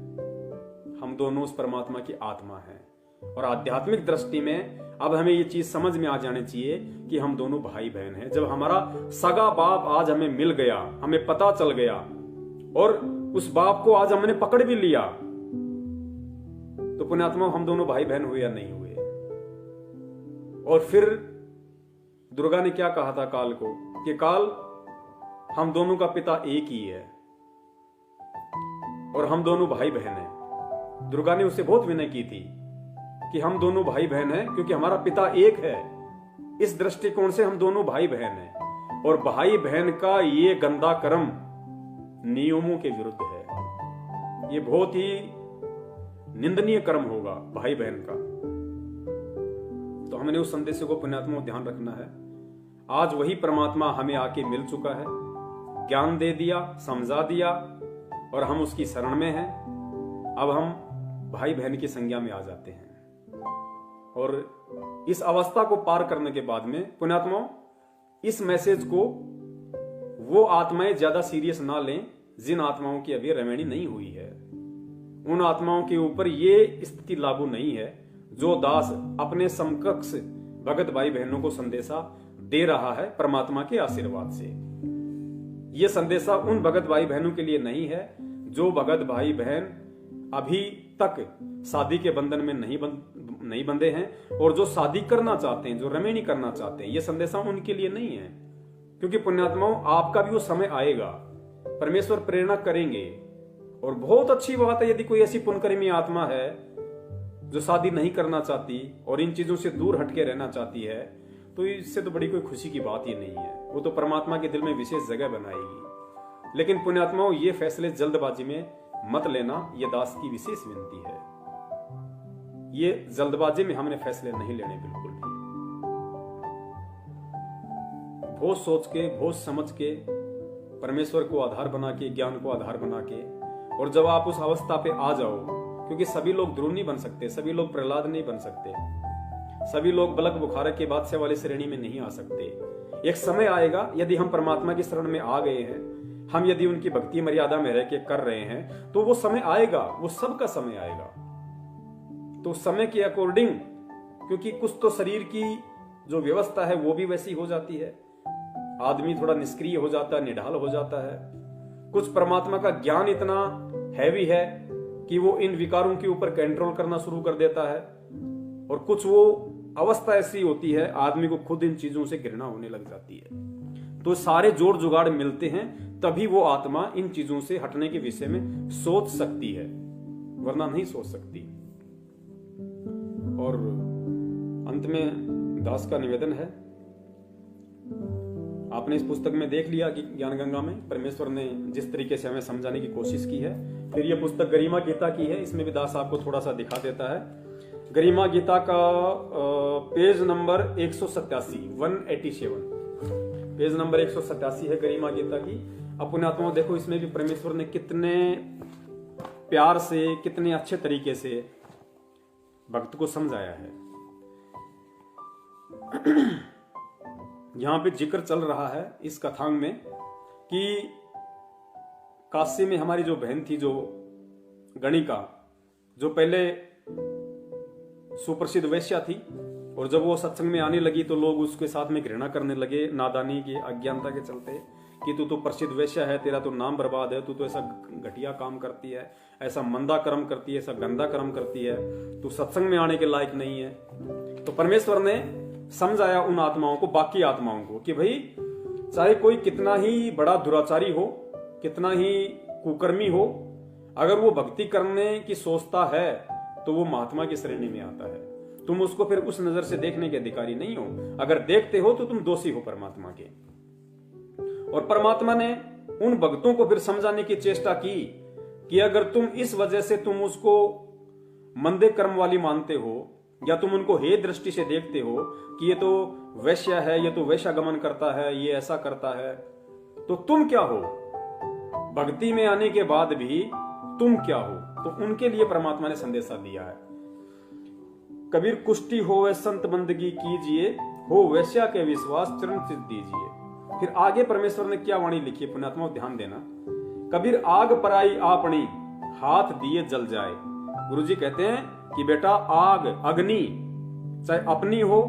हम दोनों उस परमात्मा की आत्मा हैं। और आध्यात्मिक दृष्टि में अब हमें ये चीज समझ में आ जानी चाहिए कि हम दोनों भाई बहन हैं। जब हमारा सगा बाप आज हमें मिल गया, हमें पता चल गया, और उस बाप को आज हमने पकड़ भी लिया, तो पुण्यात्मा हम दोनों भाई बहन हुए या नहीं हुए? और फिर दुर्गा ने क्या कहा था काल को कि काल, हम दोनों का पिता एक ही है और हम दोनों भाई बहन हैं। दुर्गा ने उससे बहुत विनय की थी कि हम दोनों भाई बहन हैं क्योंकि हमारा पिता एक है। इस दृष्टिकोण से हम दोनों भाई बहन हैं। और भाई बहन का ये गंदा कर्म नियमों के विरुद्ध है। ये बहुत ही निंदनीय कर्म होगा भाई बहन का। तो हमने उस संदेश को पुण्यात्मा को ध्यान रखना है। आज वही परमात्मा हमें आके मिल चुका है, ज्ञान दे दिया, समझा दिया, और हम उसकी शरण में हैं। अब हम भाई बहन की संज्ञा में आ जाते हैं। और इस अवस्था को पार करने के बाद में पुण्यात्माओं, इस मैसेज को वो आत्माएं ज्यादा सीरियस ना लें जिन आत्माओं की अभी रवेणी नहीं हुई है। उन आत्माओं के ऊपर ये स्थिति लागू नहीं है जो दास अपने समकक्ष भगत भाई बहनों को संदेशा दे रहा है परमात्मा के आशीर्वाद से। ये संदेशा उन भगत भाई बहनों के लिए नहीं है जो भगत भाई बहन अभी तक शादी के बंधन में नहीं बंधे हैं और जो शादी करना चाहते हैं, जो रमेणी करना चाहते हैं। ये संदेशा उनके लिए नहीं है, क्योंकि पुण्यात्माओं आपका भी वो समय आएगा, परमेश्वर प्रेरणा करेंगे। और बहुत अच्छी बात है यदि कोई ऐसी पुण्यकर्मी आत्मा है जो शादी नहीं करना चाहती और इन चीजों से दूर हटके रहना चाहती है, तो इससे तो बड़ी कोई खुशी की बात ही नहीं है। वो तो परमात्मा के दिल में विशेष जगह बनाएगी। लेकिन पुण्यात्माओं, ये फैसले जल्दबाजी में मत लेना, ये दास की विशेष विनती है। ये जल्दबाजी में हमने फैसले नहीं लेने बिल्कुल भी। बहुत सोच के, बहुत समझ के, परमेश्वर को आधार बना के, ज्ञान को आधार बना के, और जब आप उस अवस्था पे आ जाओ, क्योंकि सभी लोग ध्रुव नहीं बन सकते, सभी लोग प्रहलाद नहीं बन सकते, सभी लोग बलक बुखारक के बादशाह वाली श्रेणी में नहीं आ सकते। एक समय आएगा, यदि हम परमात्मा की शरण में आ गए हैं, हम यदि उनकी भक्ति मर्यादा में रह के कर रहे हैं, तो वो समय आएगा, वो सबका समय आएगा। तो समय के अकॉर्डिंग, क्योंकि कुछ तो शरीर की जो व्यवस्था है वो भी वैसी हो जाती है, आदमी थोड़ा निष्क्रिय हो जाता है, निढाल हो जाता है। कुछ परमात्मा का ज्ञान इतना हैवी है कि वो इन विकारों के ऊपर कंट्रोल करना शुरू कर देता है, और कुछ वो अवस्था ऐसी होती है आदमी को खुद इन चीजों से घृणा होने लग जाती है। तो सारे जोड़ जुगाड़ मिलते हैं तभी वो आत्मा इन चीजों से हटने के विषय में सोच सकती है, वरना नहीं सोच सकती। और अंत में दास का निवेदन है, आपने इस पुस्तक में देख लिया कि ज्ञान गंगा में परमेश्वर ने जिस तरीके से हमें समझाने की कोशिश की है। फिर यह पुस्तक गरिमा गीता की है, इसमें भी दास आपको थोड़ा सा दिखा देता है। गरिमा गीता का पेज नंबर 187 पेज नंबर 187 है गरिमा गीता की। अपने आत्मा देखो, इसमें भी परमेश्वर ने कितने प्यार से, कितने अच्छे तरीके से भक्त को समझाया है। यहां पे जिक्र चल रहा है इस कथांग में कि काशी में हमारी जो बहन थी, जो गणिका, जो पहले सुप्रसिद्ध वैश्या थी, और जब वो सत्संग में आने लगी तो लोग उसके साथ में घृणा करने लगे, नादानी की, अज्ञानता के चलते, कि तू तो प्रसिद्ध वैश्या है, तेरा तो नाम बर्बाद है, तू तो ऐसा घटिया काम करती है, ऐसा मंदा कर्म करती है, ऐसा गंदा कर्म करती है, तू सत्संग में आने के लायक नहीं है। तो परमेश्वर ने समझाया उन आत्माओं को, बाकी आत्माओं को, कि भाई चाहे कोई कितना ही बड़ा दुराचारी हो, कितना ही कुकर्मी हो, अगर वो भक्ति करने की सोचता है तो वो महात्मा की श्रेणी में आता है। तुम उसको फिर उस नजर से देखने के अधिकारी नहीं हो। अगर देखते हो तो तुम दोषी हो परमात्मा के। और परमात्मा ने उन भक्तों को फिर समझाने की चेष्टा की कि अगर तुम इस वजह से तुम उसको मंदे कर्म वाली मानते हो, या तुम उनको हे दृष्टि से देखते हो कि ये तो वैश्या है, ये तो वैश्यागमन करता है, ये ऐसा करता है, तो तुम क्या हो? भक्ति में आने के बाद भी तुम क्या हो? तो उनके लिए परमात्मा ने संदेशा दिया है। कबीर कुष्टी हो वे संत बंदगी कीजिए, हो वैश्या के विश्वास चरण चित दीजिए। फिर आगे परमेश्वर ने क्या वाणी लिखी है, पुण्यात्मा ध्यान देना। कबीर आग पराई आपनी, हाथ दिए जल जाए। गुरुजी कहते हैं कि बेटा आग, अग्नि, चाहे अपनी हो,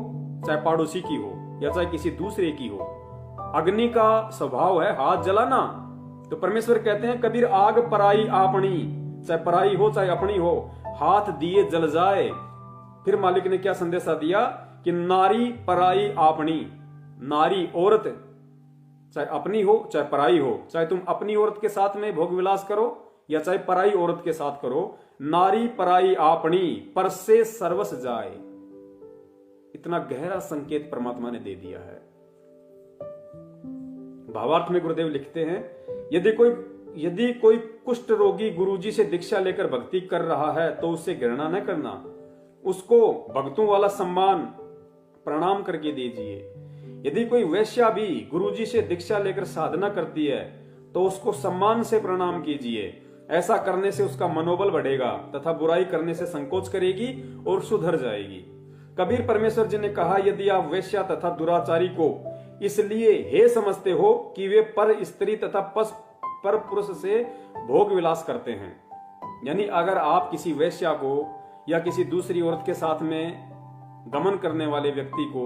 चाहे पड़ोसी की हो, या चाहे किसी दूसरे की हो, अग्नि का स्वभाव है हाथ जलाना। तो परमेश्वर कहते हैं कबीर आग पराई आपनी, चाहे पराई हो चाहे अपनी हो, हाथ दिए जल जाए। फिर मालिक ने क्या संदेशा दिया कि नारी पराई आपनी, नारी औरत, चाहे अपनी हो चाहे पराई हो, चाहे तुम अपनी औरत के साथ में भोग विलास करो या चाहे पराई औरत के साथ करो, नारी पराई आपनी, पर से सर्वस जाए। इतना गहरा संकेत परमात्मा ने दे दिया है। भावार्थ में गुरुदेव लिखते हैं, यदि कोई कुष्ठ रोगी गुरुजी से दीक्षा लेकर भक्ति कर रहा है तो उससे घृणा न करना, उसको भक्तों वाला सम्मान प्रणाम करके दीजिए। यदि कोई वैश्या भी गुरुजी से दीक्षा लेकर साधना करती है तो उसको सम्मान से प्रणाम कीजिए। ऐसा करने से उसका मनोबल बढ़ेगा तथा बुराई करने से संकोच करेगी और सुधर जाएगी। कबीर परमेश्वर जी ने कहा, यदि आप वैश्या तथा दुराचारी को इसलिए हे समझते हो कि वे पर स्त्री तथा पर पुरुष से भोग विलास करते हैं, यानी अगर आप किसी वैश्या को या किसी दूसरी औरत के साथ में गमन करने वाले व्यक्ति को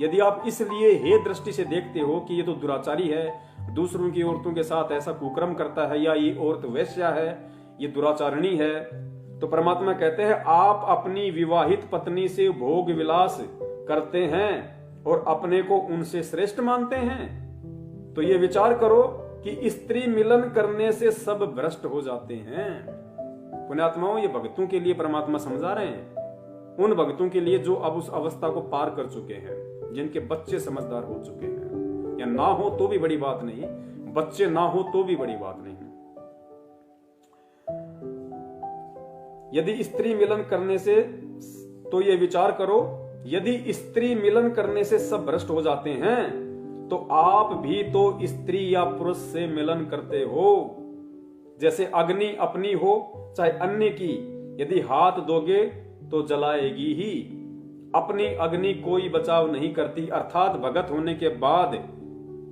यदि आप इसलिए हे दृष्टि से देखते हो कि ये तो दुराचारी है, दूसरों की औरतों के साथ ऐसा कुकर्म करता है, या ये औरत वैश्या है, ये दुराचारणी है, तो परमात्मा कहते हैं आप अपनी विवाहित पत्नी से भोग विलास करते हैं और अपने को उनसे श्रेष्ठ मानते हैं। तो ये विचार करो कि स्त्री मिलन करने से सब भ्रष्ट हो जाते हैं। पुण्यात्माओं, ये भक्तों के लिए परमात्मा समझा रहे हैं, उन भक्तों के लिए जो अब उस अवस्था को पार कर चुके हैं, जिनके बच्चे समझदार हो चुके हैं, या ना हो तो भी बड़ी बात नहीं, बच्चे ना हो तो भी बड़ी बात नहीं। यदि स्त्री मिलन करने से, तो ये विचार करो, यदि स्त्री मिलन करने से सब भ्रष्ट हो जाते हैं तो आप भी तो स्त्री या पुरुष से मिलन करते हो। जैसे अग्नि अपनी हो चाहे अन्य की, यदि हाथ दोगे तो जलाएगी ही। अपनी अग्नि कोई बचाव नहीं करती, अर्थात भगत होने के बाद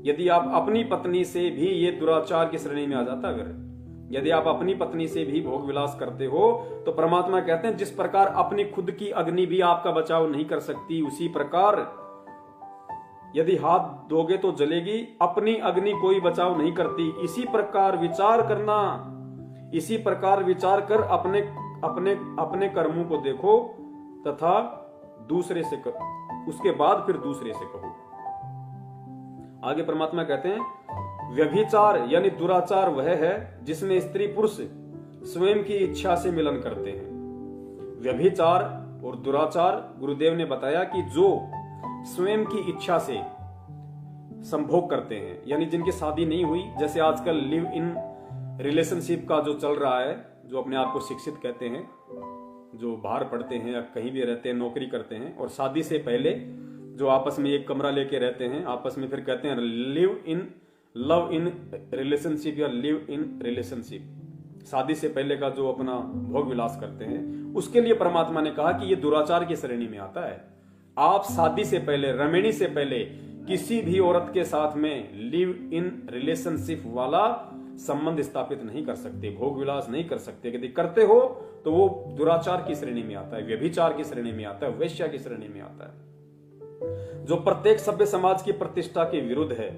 यदि आप अपनी पत्नी से भी, ये दुराचार की श्रेणी में आ जाता, अगर यदि आप अपनी पत्नी से भी भोग विलास करते हो तो परमात्मा कहते हैं जिस प्रकार अपनी खुद की अग्नि भी आपका बचाव नहीं कर सकती, उसी प्रकार यदि हाथ दोगे तो जलेगी, अपनी अग्नि कोई बचाव नहीं करती। इसी प्रकार विचार करना, इसी प्रकार विचार कर अपने अपने अपने कर्मों को देखो तथा दूसरे से उसके बाद फिर दूसरे से कहो। आगे परमात्मा कहते हैं व्यभिचार यानी दुराचार वह है जिसमें स्त्री पुरुष स्वयं की इच्छा से मिलन करते हैं। व्यभिचार और दुराचार गुरुदेव ने बताया कि जो स्वयं की इच्छा से संभोग करते हैं, यानी जिनकी शादी नहीं हुई, जैसे आजकल लिव इन रिलेशनशिप का जो चल रहा है, जो अपने आप को शिक्षित कहते हैं, जो बाहर पढ़ते हैं या कहीं भी रहते हैं, नौकरी करते हैं, और शादी से पहले जो आपस में एक कमरा लेके रहते हैं, आपस में फिर कहते हैं लव इन रिलेशनशिप या लिव इन रिलेशनशिप। शादी से पहले का जो अपना भोग विलास करते हैं, उसके लिए परमात्मा ने कहा कि ये दुराचार की श्रेणी में आता है। आप शादी से पहले, रमणी से पहले किसी भी औरत के साथ में लिव इन रिलेशनशिप वाला संबंध स्थापित नहीं कर सकते, भोग विलास नहीं कर सकते। यदि करते हो तो वो दुराचार की श्रेणी में आता है, व्यभिचार की श्रेणी में आता है, वेश्या की श्रेणी में आता है, जो प्रत्येक सभ्य समाज की प्रतिष्ठा के विरुद्ध है।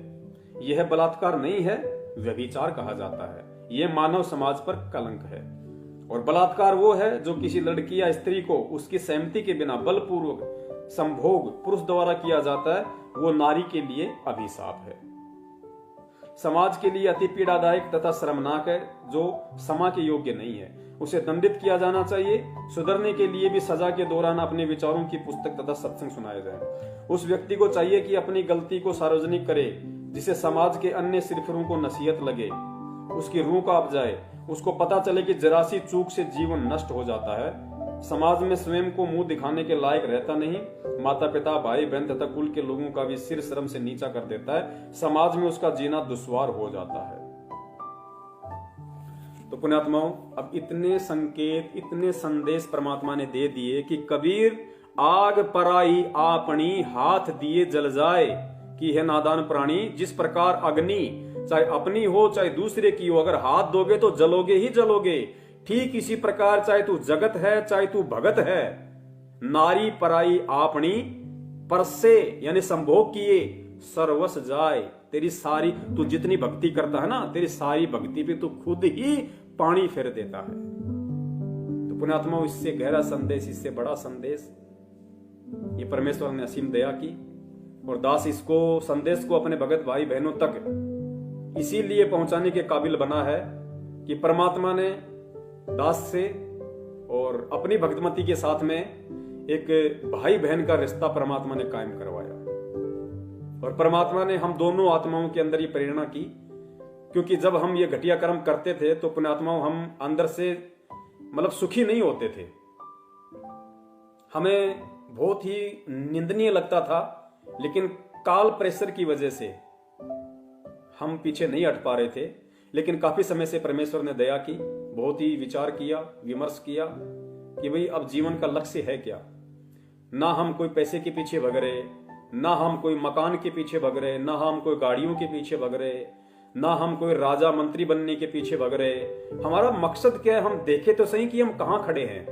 यह बलात्कार नहीं है, व्यभिचार कहा जाता है। यह मानव समाज पर कलंक है। और बलात्कार वो है जो किसी लड़की या स्त्री को उसकी सहमति के बिना बलपूर्वक संभोग पुरुष द्वारा किया जाता है, वो नारी के लिए अभिशाप है, समाज के लिए अति पीड़ादायक तथा शर्मनाक है, जो क्षमा के योग्य नहीं है। उसे दंडित किया जाना चाहिए। सुधरने के लिए भी सजा के दौरान अपने विचारों की पुस्तक तथा सत्संग सुनाए जाए। उस व्यक्ति को चाहिए कि अपनी गलती को सार्वजनिक करे, जिसे समाज के अन्य सिरफिरों को नसीहत लगे, उसकी रूह कांप जाए, उसको पता चले कि जरा सी चूक से जीवन नष्ट हो जाता है। समाज में स्वयं को मुंह दिखाने के लायक रहता नहीं, माता पिता, भाई बहन तथा कुल के लोगों का भी सिर शर्म से नीचा कर देता है। समाज में उसका जीना दुश्वार हो जाता है। तो पुण्यात्माओं, अब इतने संकेत, इतने संदेश परमात्मा ने दे दिए कि कबीर आग पराई आपनी हाथ दिए जल जाए कि है नादान प्राणी। जिस प्रकार अग्नि चाहे अपनी हो चाहे दूसरे की हो, अगर हाथ दोगे तो जलोगे ही जलोगे, ठीक इसी प्रकार चाहे तू जगत है चाहे तू भगत है, नारी पराई आपनी परसे यानी संभोग किए सर्वस जाए। तेरी सारी, तू जितनी भक्ति करता है ना, तेरी सारी भक्ति पे तू खुद ही पानी फेर देता है। तो पुण्यात्माओं, इससे गहरा संदेश, इससे बड़ा संदेश ये परमेश्वर ने असीम दया की, और दास इसको संदेश को अपने भगत भाई बहनों तक इसीलिए पहुंचाने के काबिल बना है कि परमात्मा ने दास से और अपनी भक्तमती के साथ में एक भाई बहन का रिश्ता परमात्मा ने कायम करवाया। और परमात्मा ने हम दोनों आत्माओं के अंदर ये प्रेरणा की, क्योंकि जब हम ये घटिया कर्म करते थे तो पुण्यात्माओं हम अंदर से मतलब सुखी नहीं होते थे, हमें बहुत ही निंदनीय लगता था, लेकिन काल प्रेशर की वजह से हम पीछे नहीं हट पा रहे थे। लेकिन काफी समय से परमेश्वर ने दया की, बहुत ही विचार किया, विमर्श किया कि भाई अब जीवन का लक्ष्य है क्या। ना हम कोई पैसे के पीछे भग रहे, ना हम कोई मकान के पीछे भग रहे, ना हम कोई गाड़ियों के पीछे भग रहे, ना हम कोई राजा मंत्री बनने के पीछे भग रहे। हमारा मकसद क्या है, हम देखे तो सही कि हम कहां खड़े हैं।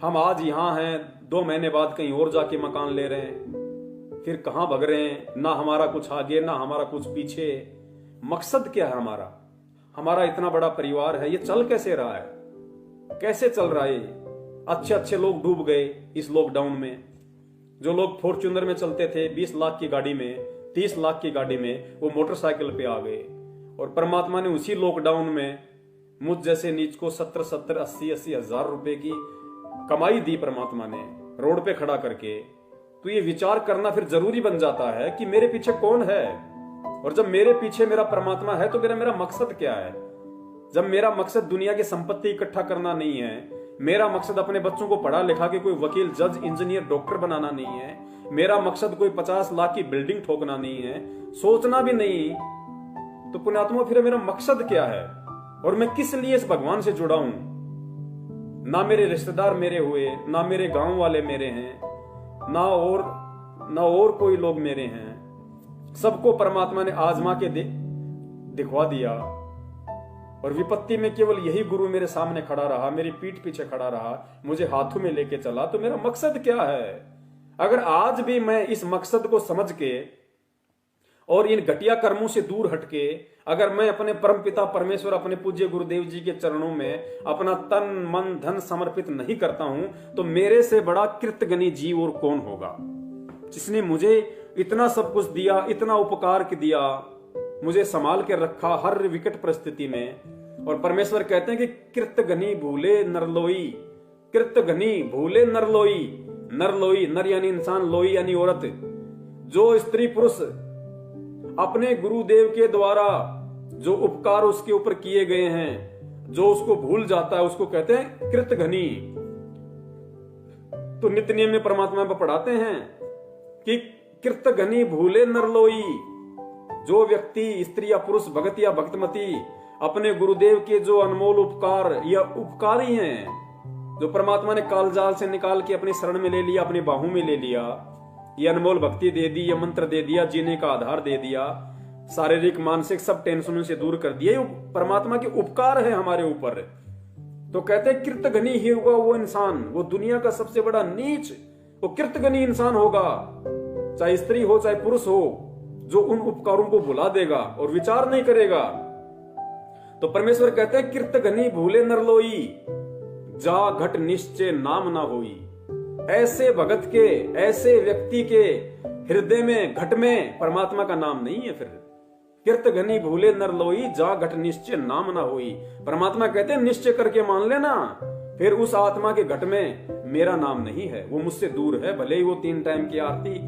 हम आज यहां हैं, 2 महीने बाद कहीं और जाके मकान ले रहे हैं, फिर कहां भग रहे हैं। ना हमारा कुछ आगे, ना हमारा कुछ पीछे। मकसद क्या है हमारा? हमारा इतना बड़ा परिवार है, ये चल कैसे रहा है, कैसे चल रहा है? अच्छे अच्छे लोग डूब गए इस लॉकडाउन में। जो लोग फॉर्च्यूनर में चलते थे 20 लाख की गाड़ी में, 30 लाख की गाड़ी में, वो मोटरसाइकिल पे आ गए। और परमात्मा ने उसी लॉकडाउन में मुझ जैसे नीच को 70-70, 80-80 हजार रुपए की कमाई दी परमात्मा ने, रोड पे खड़ा करके। तो ये विचार करना फिर जरूरी बन जाता है कि मेरे पीछे कौन है, और जब मेरे पीछे मेरा परमात्मा है तो मेरा मकसद क्या है। जब मेरा मकसद दुनिया की संपत्ति इकट्ठा करना नहीं है, मेरा मकसद अपने बच्चों को पढ़ा लिखा के कोई वकील, जज, इंजीनियर, डॉक्टर बनाना नहीं है, मेरा मकसद कोई 50 लाख की बिल्डिंग ठोकना नहीं है, सोचना भी नहीं, तो पुण्यात्मा फिर मेरा मकसद क्या है और मैं किस लिए इस भगवान से जुड़ा हूं। ना मेरे रिश्तेदार मेरे हुए, ना मेरे गांव वाले मेरे हैं, ना और कोई लोग मेरे हैं। सबको परमात्मा ने आजमा के दिखवा दिया, और विपत्ति में केवल यही गुरु मेरे सामने खड़ा रहा, मेरी पीठ पीछे खड़ा रहा, मुझे हाथों में लेके चला। तो मेरा मकसद क्या है? अगर आज भी मैं इस मकसद को समझ के और इन घटिया कर्मों से दूर हटके अगर मैं अपने परम पिता परमेश्वर, अपने पूज्य गुरुदेव जी के चरणों में अपना तन मन धन समर्पित नहीं करता हूं, तो मेरे से बड़ा कृतज्ञ जीव और कौन होगा, जिसने मुझे इतना सब कुछ दिया, इतना उपकार दिया, मुझे संभाल के रखा हर विकट परिस्थिति में। और परमेश्वर कहते हैं कि कृतघ्नि भूले नरलोई, कृतघ्नि भूले नरलोई। नरलोई, नर यानी इंसान, लोई यानी औरत। जो स्त्री पुरुष अपने गुरुदेव के द्वारा जो उपकार उसके ऊपर किए गए हैं, जो उसको भूल जाता है, उसको कहते हैं कृतघ्नि। तो नित्य नियम में परमात्मा को पढ़ाते हैं कि कृतघ्नि भूले नरलोई। जो व्यक्ति, स्त्री या पुरुष, भगत या भक्तमती अपने गुरुदेव के जो अनमोल उपकार या उपकारी हैं, जो परमात्मा ने कालजाल से निकाल के अपनी शरण में ले लिया, अपनी बाहों में ले लिया, ये अनमोल भक्ति दे दी, ये मंत्र दे दिया, जीने का आधार दे दिया, शारीरिक मानसिक सब टेंशनों से दूर कर दिया, ये परमात्मा के उपकार है हमारे ऊपर। तो कहते हैं कृतघ्नि ही होगा वो इंसान, वो दुनिया का सबसे बड़ा नीच, वो कृतघ्नि इंसान होगा, चाहे स्त्री हो चाहे पुरुष हो, जो उन उपकारों को भुला देगा और विचार नहीं करेगा। तो परमेश्वर कहते हैं कृतघ्नि भूले नरलोई, जा घट निश्चय नाम ना होई। ऐसे भगत के, ऐसे व्यक्ति के हृदय में, घट में परमात्मा का नाम नहीं है। फिर कृतघ्नि भूले नरलोई, जा घट निश्चय नाम ना होई। परमात्मा कहते हैं निश्चय करके मान लेना, फिर उस आत्मा के घट में मेरा नाम नहीं है, वो मुझसे दूर है। भले ही वो 3 टाइम की आरती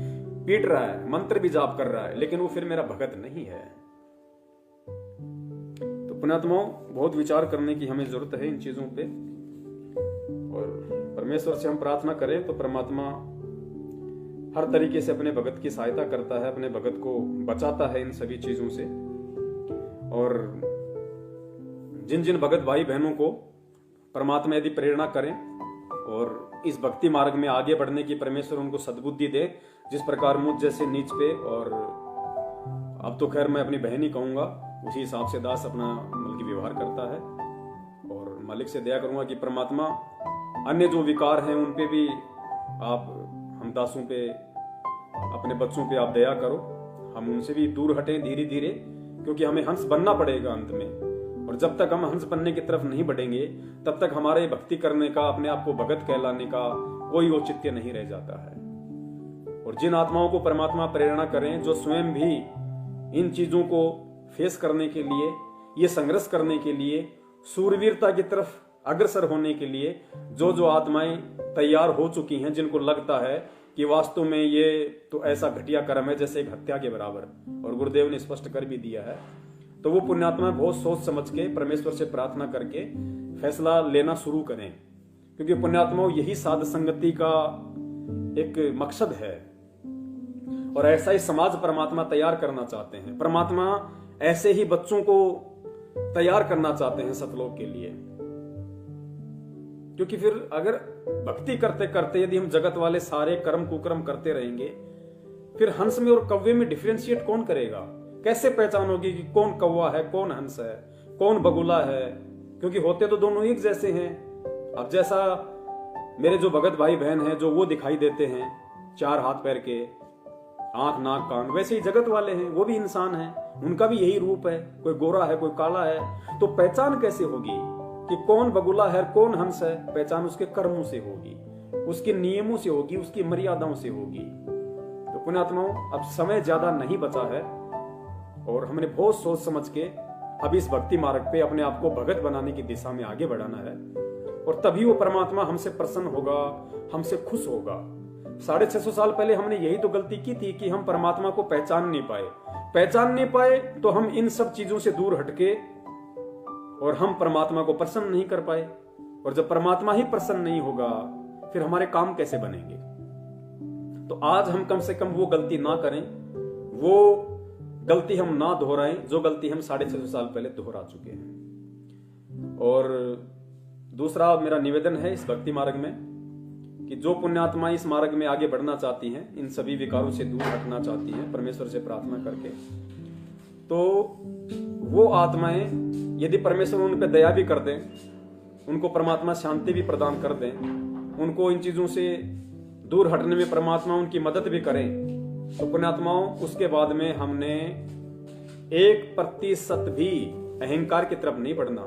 पीट रहा है, मंत्र भी जाप कर रहा है, लेकिन वो फिर मेरा भगत नहीं है। तो पुण्यात्माओं, बहुत विचार करने की हमें जरूरत है इन चीजों पे, और परमेश्वर से हम प्रार्थना करें तो परमात्मा हर तरीके से अपने भगत की सहायता करता है, अपने भगत को बचाता है इन सभी चीजों से। और जिन जिन भगत भाई बहनों को परमात्मा यदि प्रेरणा करें और इस भक्ति मार्ग में आगे बढ़ने की परमेश्वर उनको सद्बुद्धि दे, जिस प्रकार मुझ जैसे नीच पे, और अब तो खैर मैं अपनी बहन ही कहूंगा, उसी हिसाब से दास अपना बल्कि व्यवहार करता है। और मालिक से दया करूंगा कि परमात्मा अन्य जो विकार हैं उन पे भी आप, हम दासों पे, अपने बच्चों पे आप दया करो, हम उनसे भी दूर हटें धीरे धीरे, क्योंकि हमें हंस बनना पड़ेगा अंत में। और जब तक हम हंस बनने की तरफ नहीं बढ़ेंगे, तब तक हमारे भक्ति करने का, अपने आप को भगत कहलाने का कोई औचित्य नहीं रह जाता है। और जिन आत्माओं को परमात्मा प्रेरणा करें, जो स्वयं भी इन चीजों को फेस करने के लिए, ये संघर्ष करने के लिए, सूरवीरता की तरफ अग्रसर होने के लिए जो आत्माएं तैयार हो चुकी हैं, जिनको लगता है कि वास्तव में ये तो ऐसा घटिया कर्म है जैसे एक हत्या के बराबर, और गुरुदेव ने स्पष्ट कर भी दिया है, तो वो पुण्यात्मा बहुत सोच समझ के परमेश्वर से प्रार्थना करके फैसला लेना शुरू करें। क्योंकि पुण्यात्माओं, यही साध संगति का एक मकसद है, और ऐसा ही समाज परमात्मा तैयार करना चाहते हैं। परमात्मा ऐसे ही बच्चों को तैयार करना चाहते हैं सतलोक के लिए। क्योंकि फिर अगर भक्ति करते करते यदि हम जगत वाले सारे कर्म कुकर्म करते रहेंगे, फिर हंस में और कौवे में डिफरेंशिएट कौन करेगा? कैसे पहचान होगी कि कौन कौवा है, कौन हंस है, कौन बगुला है? क्योंकि होते तो दोनों एक जैसे हैं। अब जैसा मेरे जो भगत भाई बहन हैं, जो वो दिखाई देते हैं 4 हाथ पैर के, आंख नाक कान, वैसे ही जगत वाले हैं, वो भी इंसान हैं, उनका भी यही रूप है, कोई गोरा है कोई काला है। तो पहचान कैसे होगी कि कौन बगुला है कौन हंस है? पहचान उसके कर्मों से होगी, उसके नियमों से होगी, उसकी मर्यादाओं से होगी। तो पुण्यात्माओं, अब समय ज्यादा नहीं बचा है, और हमने बहुत सोच समझ के अब इस भक्ति मार्ग पे अपने आप को भगत बनाने की दिशा में आगे बढ़ाना है, और तभी वो परमात्मा हमसे प्रसन्न होगा, हमसे खुश होगा। 650 साल पहले हमने यही तो गलती की थी कि हम परमात्मा को पहचान नहीं पाए, तो हम इन सब चीजों से दूर हटके और हम परमात्मा को प्रसन्न नहीं कर पाए। और जब परमात्मा ही प्रसन्न नहीं होगा, फिर हमारे काम कैसे बनेंगे? तो आज हम कम से कम वो गलती ना करें, वो गलती हम ना दोहराएं जो गलती हम 650 साल पहले दोहरा चुके हैं। और दूसरा मेरा निवेदन है इस भक्ति मार्ग में कि जो पुण्यात्मा इस मार्ग में आगे बढ़ना चाहती हैं, इन सभी विकारों से दूर हटना चाहती हैं परमेश्वर से प्रार्थना करके, तो वो आत्माएं यदि परमेश्वर उन पे दया भी कर दें, उनको परमात्मा शांति भी प्रदान कर दें, उनको इन चीजों से दूर हटने में परमात्मा उनकी मदद भी करें, तो पुण्यात्माओं उसके बाद में हमने 1% भी अहंकार की तरफ नहीं बढ़ना।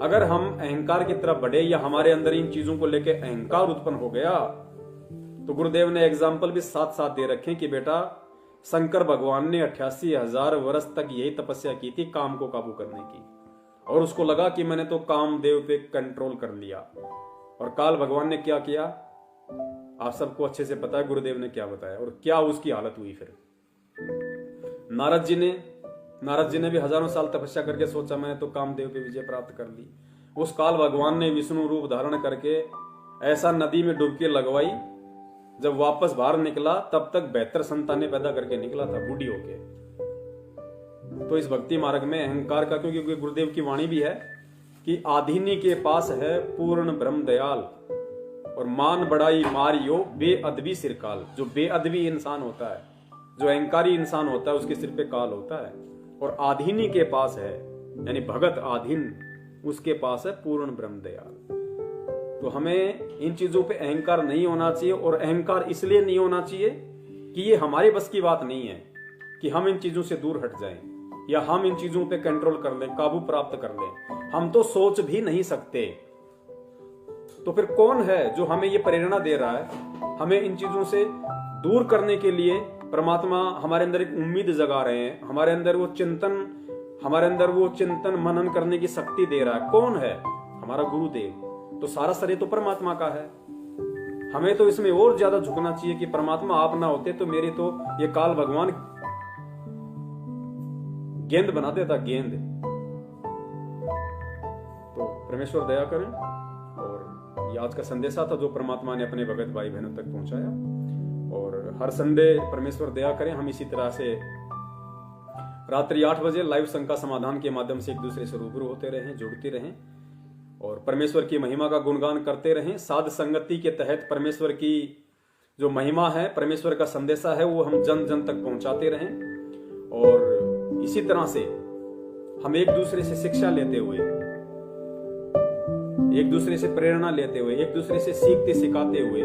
अगर हम अहंकार की तरफ बढ़े या हमारे अंदर इन चीजों को लेकर अहंकार उत्पन्न हो गया, तो गुरुदेव ने एग्जाम्पल भी साथ साथ दे रखे कि बेटा शंकर भगवान ने 88,000 वर्ष तक यही तपस्या की थी काम को काबू करने की, और उसको लगा कि मैंने तो कामदेव पे कंट्रोल कर लिया। और काल भगवान ने क्या किया, आप सबको अच्छे से पता है गुरुदेव ने क्या बताया और क्या उसकी हालत हुई। फिर नारद जी ने भी हजारों साल तपस्या करके सोचा मैंने तो कामदेव पे विजय प्राप्त कर ली। उस काल भगवान ने विष्णु रूप धारण करके ऐसा नदी में डुबकी लगवाई, जब वापस बाहर निकला तब तक 72 संतानें पैदा करके निकला था बूढ़ी होके। तो इस भक्ति मार्ग में अहंकार का, क्योंकि गुरुदेव की वाणी भी है कि आधीनी के पास है पूर्ण ब्रह्म दयाल, और मान बड़ाई मारियो बेअदबी सिरकाल। जो बेअदबी इंसान होता है, जो अहंकारी इंसान होता है, उसके सिर पे काल होता है। और आधीनी के पास है, यानी भगत आधीन, उसके पास है पूर्ण ब्रह्म दयाल। तो हमें इन चीजों पे अहंकार नहीं होना चाहिए, और अहंकार इसलिए नहीं होना चाहिए कि ये हमारे बस की बात नहीं है कि हम इन चीजों से दूर हट जाएं या हम इन चीजों पे कंट्रोल कर लें, काबू प्राप्त कर लें। हम तो सोच भी नहीं सकते। तो फिर कौन है जो हमें ये प्रेरणा दे रहा है, हमें इन चीजों से दूर करने के लिए? परमात्मा हमारे अंदर एक उम्मीद जगा रहे हैं, हमारे अंदर वो चिंतन मनन करने की शक्ति दे रहा है। कौन है? हमारा गुरुदेव। तो सारा श्रेय तो परमात्मा का है। हमें तो इसमें और ज्यादा झुकना चाहिए कि परमात्मा आप ना होते तो मेरे तो ये काल भगवान गेंद बना देता, गेंद। तो परमेश्वर दया करें। और ये आज का संदेशा था जो परमात्मा ने अपने भगत भाई बहनों तक पहुंचाया। और हर संडे परमेश्वर दया करें हम इसी तरह से रात्रि 8 बजे लाइव शंका समाधान के माध्यम से एक दूसरे से रूबरू होते रहें, जुड़ते रहें और परमेश्वर की महिमा का गुणगान करते रहें। साध संगति के तहत परमेश्वर की जो महिमा है, परमेश्वर का संदेशा है, वो हम जन जन तक पहुंचाते रहें। और इसी तरह से हम एक दूसरे से शिक्षा लेते हुए, एक दूसरे से प्रेरणा लेते हुए, एक दूसरे से सीखते सिखाते हुए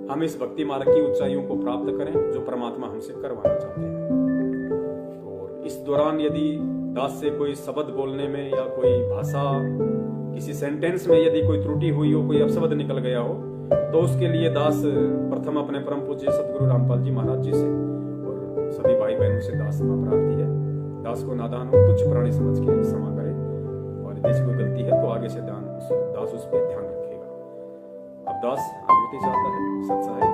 हम इस भक्ति मार्ग की ऊंचाइयों को प्राप्त करें जो परमात्मा हमसे करवाना चाहते हैं। और इस दौरान यदि दास से कोई शब्द बोलने में या कोई भाषा, किसी सेंटेंस में यदि कोई त्रुटि हुई हो, कोई अपशब्द निकल गया हो, तो उसके लिए दास प्रथम अपने परम पूज्य सतगुरु रामपाल जी महाराज जी से और सभी भाई बहनों से दास क्षमा प्रार्थी है। दास को नादान और तुच्छ प्राणी समझ के क्षमा करे, और यदि कोई गलती है तो आगे से दास उस पर ध्यान रखेगा। अब दास आहुति चाहता है। सत्साई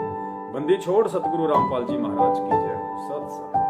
बंदी छोड़ सतगुरु रामपाल जी महाराज की जय। सत्साई।